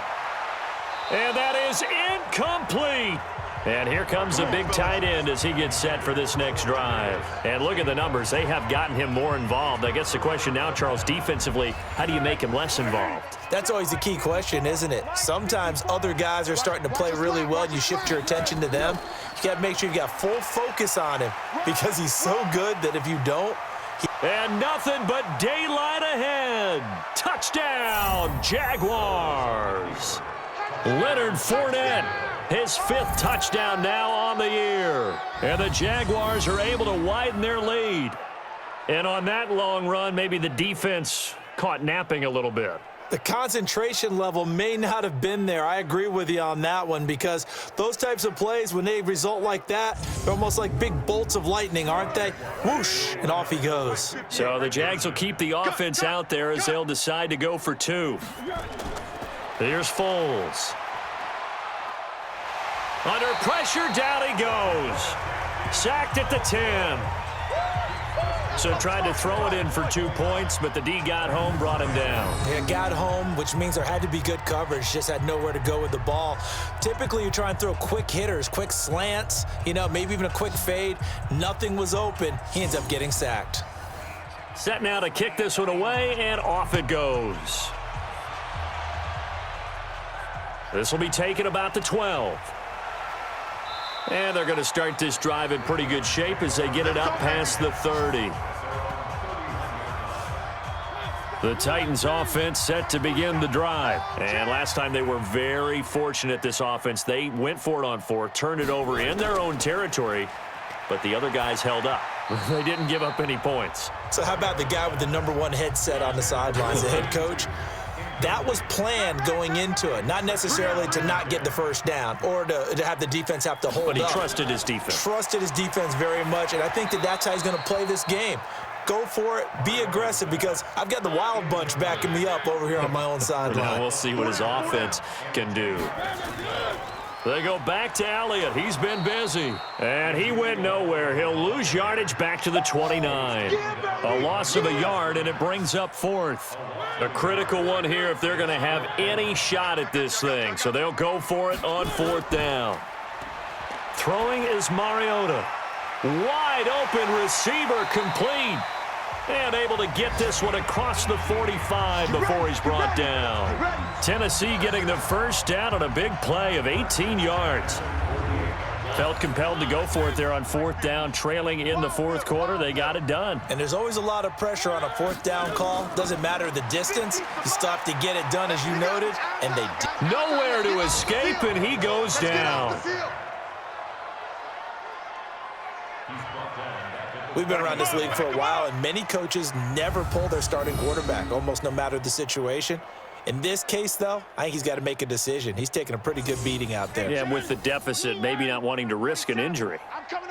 And that is incomplete. And here comes the big tight end as he gets set for this next drive. And look at the numbers. They have gotten him more involved. I guess the question now, Charles, defensively, how do you make him less involved? That's always the key question, isn't it? Sometimes other guys are starting to play really well, and you shift your attention to them. You got to make sure you got full focus on him because he's so good that if you don't, and nothing but daylight ahead. Touchdown, Jaguars. Leonard Fournette, his fifth touchdown now on the year. And the Jaguars are able to widen their lead. And on that long run, maybe the defense caught napping a little bit. The concentration level may not have been there. I agree with you on that one because those types of plays, when they result like that, they're almost like big bolts of lightning, aren't they? Whoosh, and off he goes. So the Jags will keep the offense out there as they'll decide to go for two. Here's Foles. Under pressure, down he goes. Sacked at the 10. So tried to throw it in for 2 points, but the D got home, brought him down. Yeah, got home, which means there had to be good coverage. Just had nowhere to go with the ball. Typically, you try and throw quick hitters, quick slants, maybe even a quick fade. Nothing was open. He ends up getting sacked. Set now to kick this one away, and off it goes. This will be taken about the 12. And they're going to start this drive in pretty good shape as they get it up past the 30. The Titans offense set to begin the drive. And last time they were very fortunate, this offense. They went for it on fourth, turned it over in their own territory, but the other guys held up. They didn't give up any points. So how about the guy with the #1 headset on the sidelines, the head coach? That was planned going into it, not necessarily to not get the first down or to have the defense have to hold up. But he trusted his defense. Trusted his defense very much, and I think that's how he's going to play this game. Go for it, be aggressive, because I've got the wild bunch backing me up over here on my own sideline. Now we'll see what his offense can do. They go back to Elliott. He's been busy. And he went nowhere. He'll lose yardage back to the 29. A loss of a yard, and it brings up fourth. A critical one here if they're going to have any shot at this thing. So they'll go for it on fourth down. Throwing is Mariota. Wide open receiver, complete. And able to get this one across the 45 before he's brought down. Tennessee getting the first down on a big play of 18 yards. Felt compelled to go for it there on fourth down, trailing in the fourth quarter. They got it done. And there's always a lot of pressure on a fourth down call. Doesn't matter the distance. You stop to get it done, as you noted, and they did. Nowhere to escape, and he goes down. We've been around this league for a while, and many coaches never pull their starting quarterback, almost no matter the situation. In this case, though, I think he's got to make a decision. He's taking a pretty good beating out there. Yeah, and with the deficit, maybe not wanting to risk an injury.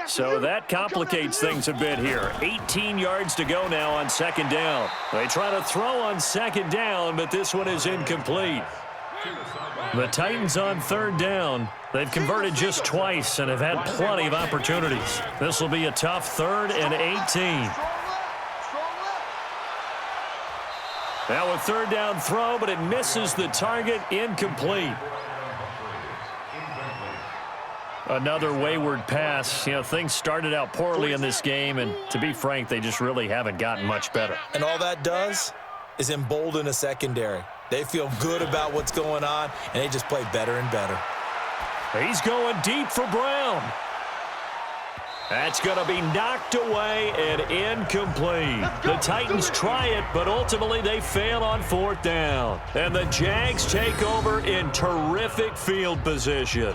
So that complicates things a bit here. 18 yards to go now on second down. They try to throw on second down, but this one is incomplete. The Titans on third down. They've converted just twice and have had plenty of opportunities. This will be a tough 3rd and 18. Now a third down throw, but it misses the target, incomplete. Another wayward pass. Things started out poorly in this game, and to be frank, they just really haven't gotten much better. And all that does is embolden a secondary. They feel good about what's going on, and they just play better and better. He's going deep for Brown. That's going to be knocked away and incomplete. The Titans try it, but ultimately they fail on fourth down. And the Jags take over in terrific field position.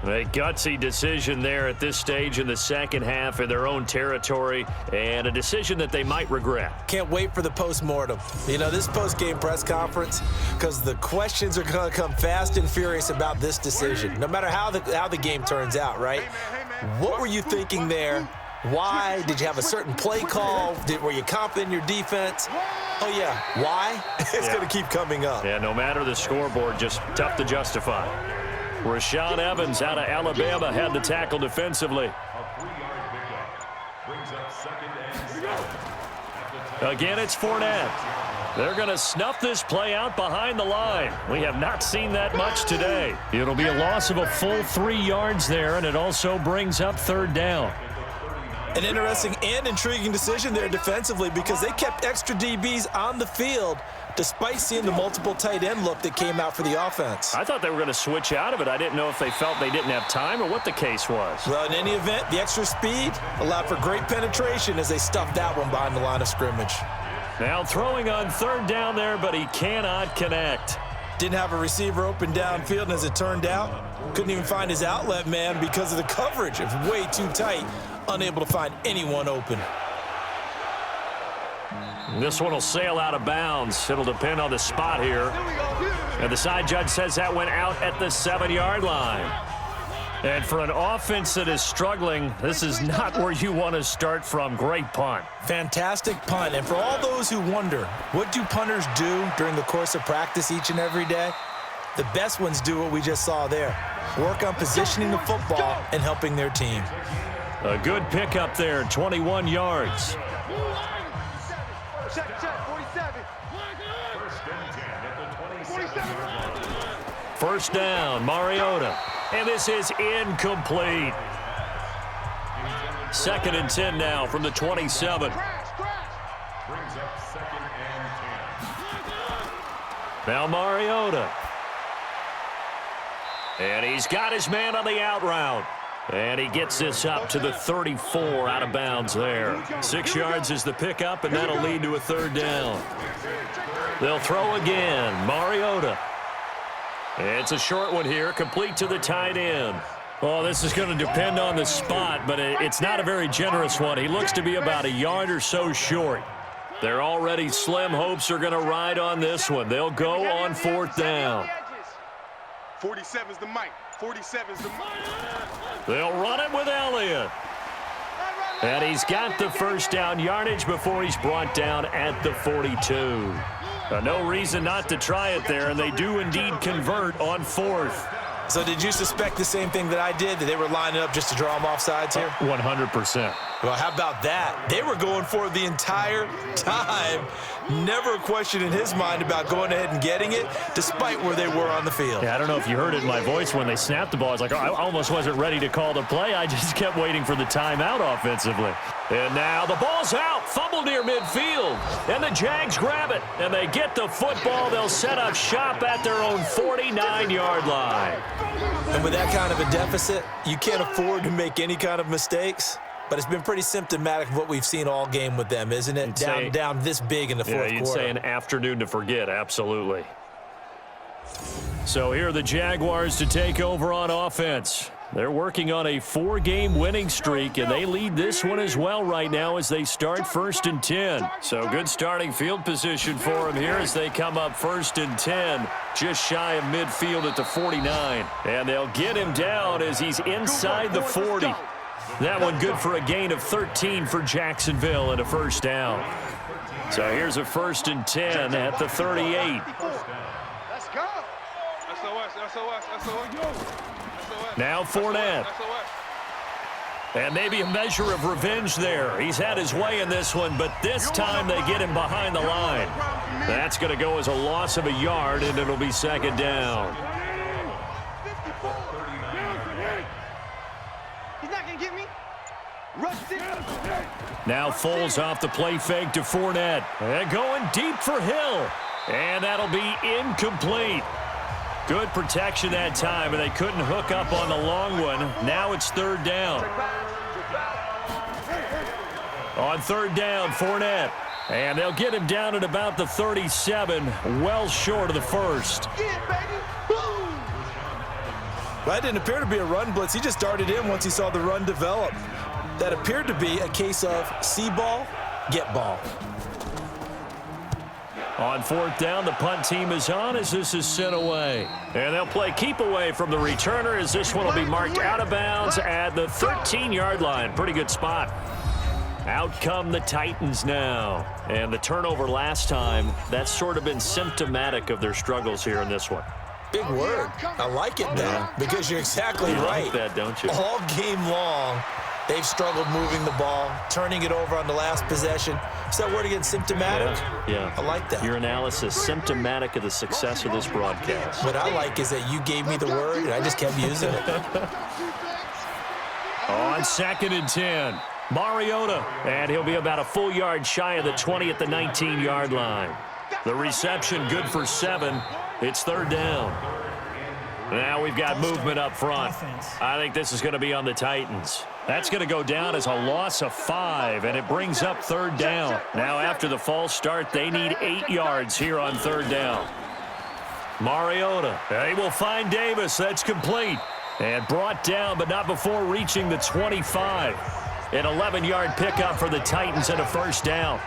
A gutsy decision there at this stage in the second half in their own territory, and a decision that they might regret. Can't wait for the postmortem. This post-game press conference, because the questions are going to come fast and furious about this decision, no matter how the game turns out, right? What were you thinking there? Why? Did you have a certain play call? Were you confident in your defense? Oh, yeah. Why? It's going to keep coming up. Yeah, no matter the scoreboard, just tough to justify. Rashaan Evans out of Alabama had the tackle defensively. Again, it's Fournette. They're going to snuff this play out behind the line. We have not seen that much today. It'll be a loss of a full 3 yards there, and it also brings up third down. An interesting and intriguing decision there defensively because they kept extra DBs on the field despite seeing the multiple tight end look that came out for the offense. I thought they were going to switch out of it. I didn't know if they felt they didn't have time or what the case was. Well, in any event, the extra speed allowed for great penetration as they stuffed that one behind the line of scrimmage. Now throwing on third down there, but he cannot connect. Didn't have a receiver open downfield, and as it turned out, couldn't even find his outlet man because of the coverage. It was way too tight, unable to find anyone open. This one will sail out of bounds. It'll depend on the spot here. And the side judge says that went out at the 7-yard line. And for an offense that is struggling, this is not where you want to start from. Great punt. Fantastic punt. And for all those who wonder, what do punters do during the course of practice each and every day? The best ones do what we just saw there. Work on positioning the football and helping their team. A good pickup there, 21 yards. Check, 47. First down, Mariota. And this is incomplete. 2nd and 10 now from the 27. Now Mariota. And he's got his man on the out route. And he gets this up to the 34 out of bounds there. 6 yards is the pickup, and that'll lead to a third down. They'll throw again. Mariota. It's a short one here, complete to the tight end. Oh, this is going to depend on the spot, but it's not a very generous one. He looks to be about a yard or so short. They're already slim hopes are going to ride on this one. They'll go on 4th down. 47's the mic. 47's the mic. They'll run it with Elliott. And he's got the first down yardage before he's brought down at the 42. No reason not to try it there, and they do indeed convert on 4th. So did you suspect the same thing that I did, that they were lining up just to draw them off sides here? 100%. Well, how about that? They were going for it the entire time. Never a question in his mind about going ahead and getting it, despite where they were on the field. Yeah, I don't know if you heard it in my voice when they snapped the ball. I was like, oh, I almost wasn't ready to call the play. I just kept waiting for the timeout offensively. And now the ball's out. Fumble near midfield. And the Jags grab it. And they get the football. They'll set up shop at their own 49-yard line. And with that kind of a deficit, you can't afford to make any kind of mistakes. But it's been pretty symptomatic of what we've seen all game with them, isn't it? Down this big in the fourth quarter. Yeah, you'd say an afternoon to forget, absolutely. So here are the Jaguars to take over on offense. They're working on a 4-game winning streak, and they lead this one as well right now as they start 1st and 10. So good starting field position for them here as they come up 1st and 10, just shy of midfield at the 49. And they'll get him down as he's inside the 40. That one good for a gain of 13 for Jacksonville and a first down. So here's a 1st and 10 at the 38. Let's go. SOS. Now Fournette. And maybe a measure of revenge there. He's had his way in this one, but this time they get him behind the line. That's going to go as a loss of a yard, and it'll be 2nd down. He's not going to get me. Now Foles off the play fake to Fournette. And going deep for Hill. And that'll be incomplete. Good protection that time, and they couldn't hook up on the long one. Now it's 3rd down. On 3rd down, Fournette. And they'll get him down at about the 37, well short of the first. Well, that didn't appear to be a run blitz. He just darted in once he saw the run develop. That appeared to be a case of see ball, get ball. On 4th down, the punt team is on as this is sent away. And they'll play keep away from the returner as this one will be marked out of bounds at the 13-yard line. Pretty good spot. Out come the Titans now. And the turnover last time, that's sort of been symptomatic of their struggles here in this one. Big word. I like it, though, because you're exactly right. You like that, don't you? All game long, they've struggled moving the ball, turning it over on the last possession. Is that word again, symptomatic? Yeah. I like that. Your analysis, symptomatic of the success of this broadcast. What I like is that you gave me the word, and I just kept using it. On 2nd and 10, Mariota, and he'll be about a full yard shy of the 20 at the 19-yard line. The reception good for 7. It's 3rd down. Now we've got movement up front. I think this is going to be on the Titans. That's going to go down as a loss of 5, and it brings up 3rd down. Now after the false start, they need 8 yards here on 3rd down. Mariota, they will find Davis. That's complete. And brought down, but not before reaching the 25. An 11-yard pickup for the Titans and a 1st down.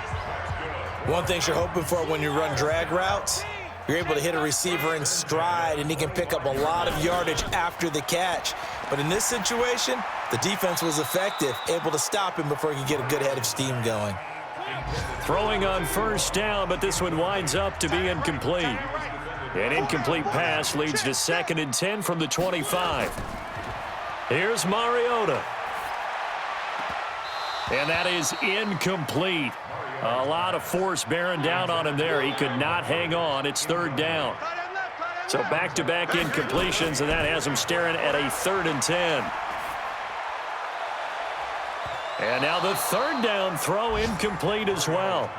One thing you're hoping for when you run drag routes, you're able to hit a receiver in stride, and he can pick up a lot of yardage after the catch. But in this situation, the defense was effective, able to stop him before he could get a good head of steam going. Throwing on 1st down, but this one winds up to be incomplete. An incomplete pass leads to 2nd and 10 from the 25. Here's Mariota. And that is incomplete. A lot of force bearing down on him there. He could not hang on. It's 3rd down. So back-to-back incompletions, and that has him staring at a 3rd and 10. And now the 3rd down throw incomplete as well.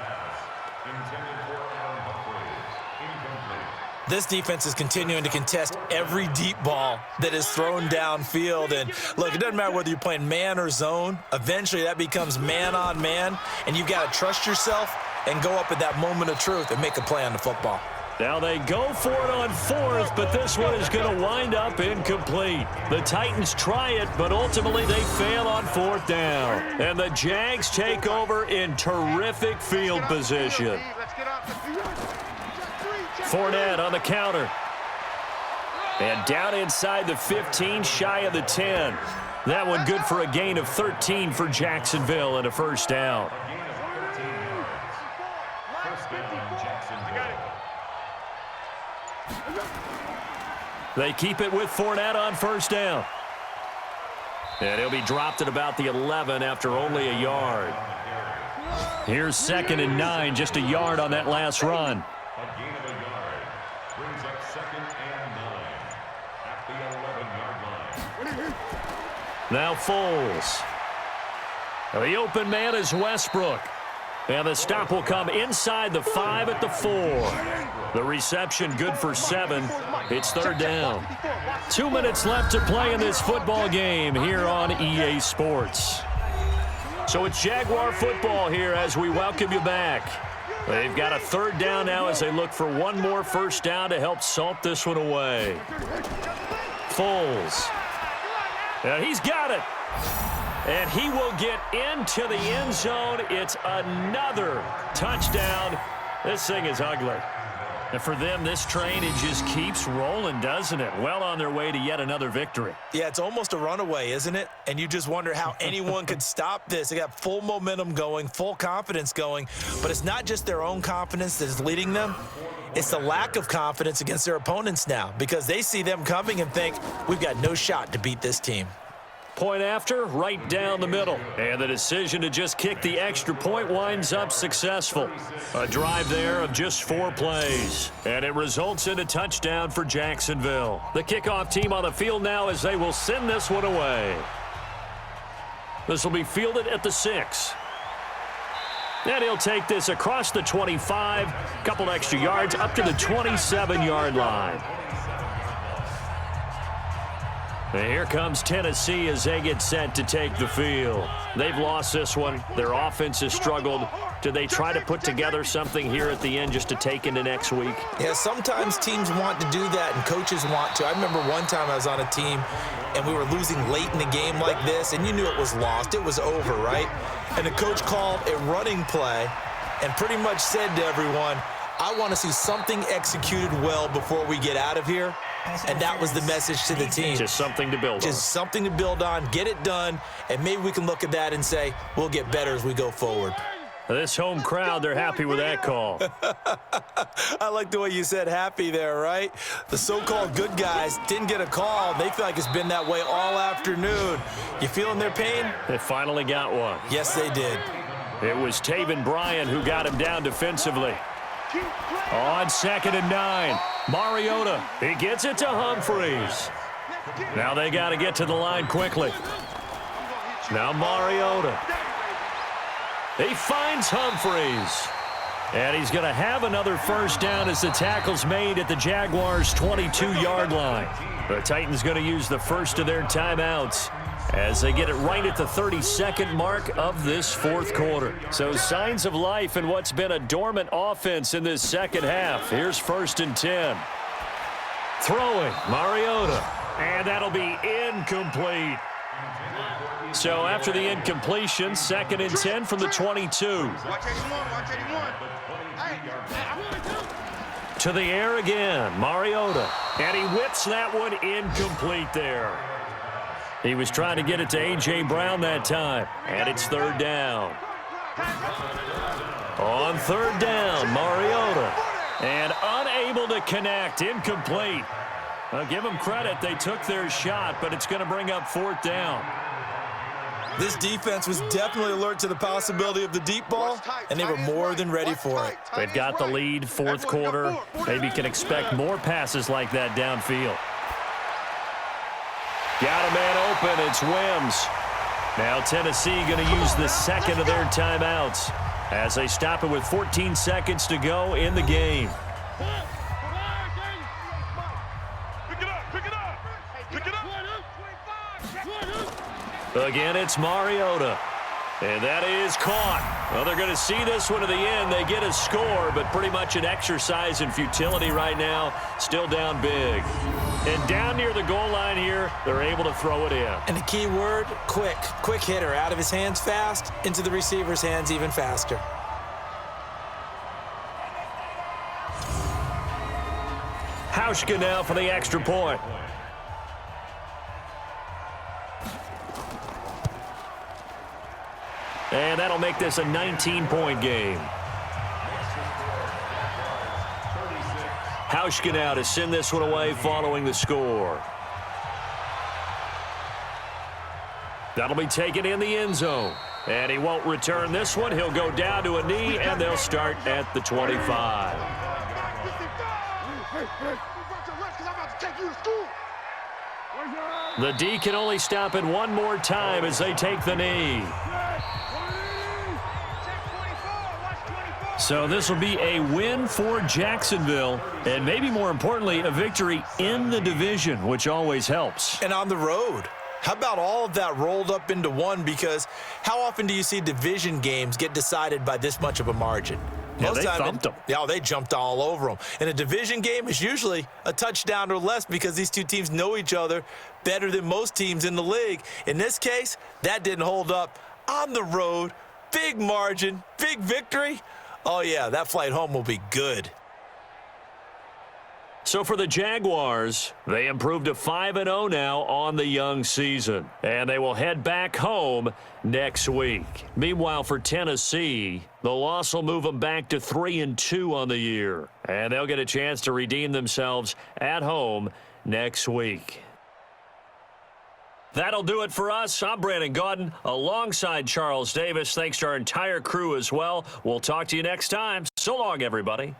This defense is continuing to contest every deep ball that is thrown downfield. And, look, it doesn't matter whether you're playing man or zone. Eventually, that becomes man-on-man, and you've got to trust yourself and go up at that moment of truth and make a play on the football. Now they go for it on 4th, but this one is going to wind up incomplete. The Titans try it, but ultimately they fail on 4th down. And the Jags take over in terrific field position. Fournette on the counter. And down inside the 15, shy of the 10. That one good for a gain of 13 for Jacksonville and a 1st down. They keep it with Fournette on 1st down. And he'll be dropped at about the 11 after only a yard. Here's 2nd and 9, just a yard on that last run. Now Foles. The open man is Westbrook. And the stop will come inside the 5 at the 4. The reception good for 7. It's 3rd down. 2 minutes left to play in this football game here on EA Sports. So it's Jaguar football here as we welcome you back. They've got a 3rd down now as they look for one more 1st down to help salt this one away. Foles. And he's got it. And he will get into the end zone. It's another touchdown. This thing is ugly. And for them, this train, it just keeps rolling, doesn't it? Well on their way to yet another victory. Yeah, it's almost a runaway, isn't it? And you just wonder how anyone could stop this. They got full momentum going, full confidence going. But it's not just their own confidence that is leading them. It's the lack of confidence against their opponents now because they see them coming and think, we've got no shot to beat this team. Point after, right down the middle. And the decision to just kick the extra point winds up successful. A drive there of just 4 plays. And it results in a touchdown for Jacksonville. The kickoff team on the field now as they will send this one away. This will be fielded at the 6. And he'll take this across the 25. A couple extra yards up to the 27-yard line. And here comes Tennessee as they get set to take the field. They've lost this one. Their offense has struggled. Do they try to put together something here at the end just to take into next week? Yeah, sometimes teams want to do that and coaches want to. I remember one time I was on a team and we were losing late in the game like this, and you knew it was lost. It was over, right? And the coach called a running play and pretty much said to everyone, I want to see something executed well before we get out of here. And that was the message to the team. Just something to build on. Just something to build on, get it done, and maybe we can look at that and say, we'll get better as we go forward. This home crowd, they're happy with that call. I like the way you said happy there, right? The so-called good guys didn't get a call. They feel like it's been that way all afternoon. You feeling their pain? They finally got one. Yes, they did. It was Taven Bryan who got him down defensively. On 2nd and 9, Mariota, he gets it to Humphries. Now they got to get to the line quickly. Now Mariota. He finds Humphries. And he's going to have another first down as the tackle's made at the Jaguars' 22-yard line. The Titans going to use the first of their timeouts as they get it right at the 32nd mark of this fourth quarter. So signs of life in what's been a dormant offense in this second half. Here's 1st and 10. Throwing, Mariota. And that'll be incomplete. So after the incompletion, 2nd and 10 from the 22. Watch 81. To the air again, Mariota. And he whips that one incomplete there. He was trying to get it to A.J. Brown that time. And it's 3rd down. On 3rd down, Mariota. And unable to connect, incomplete. I'll give them credit. They took their shot, but it's going to bring up 4th down. This defense was definitely alert to the possibility of the deep ball, and they were more than ready for it. They've got the lead, fourth quarter. Maybe can expect more passes like that downfield. Got a man open. It's Wims. Now Tennessee going to use the second of their timeouts as they stop it with 14 seconds to go in the game. Again, it's Mariota. And that is caught. Well, they're going to see this one to the end. They get a score, but pretty much an exercise in futility right now. Still down big. And down near the goal line here, they're able to throw it in. And the key word, quick. Quick hitter. Out of his hands fast, into the receiver's hands even faster. Hauschka now for the extra point. And that'll make this a 19-point game. Hauschka now to send this one away following the score. That'll be taken in the end zone. And he won't return this one. He'll go down to a knee, and they'll start at the 25. The D can only stop it one more time as they take the knee. So this will be a win for Jacksonville, and maybe more importantly, a victory in the division, which always helps. And on the road. How about all of that rolled up into one? Because how often do you see division games get decided by this much of a margin? Yeah, they thumped them. Yeah, they jumped all over them. And a division game is usually a touchdown or less because these two teams know each other better than most teams in the league. In this case, that didn't hold up. On the road, big margin, big victory. Oh, yeah, that flight home will be good. So for the Jaguars, they improved to 5-0 now on the young season. And they will head back home next week. Meanwhile, for Tennessee, the loss will move them back to 3-2 on the year. And they'll get a chance to redeem themselves at home next week. That'll do it for us. I'm Brandon Gaudin alongside Charles Davis. Thanks to our entire crew as well. We'll talk to you next time. So long, everybody.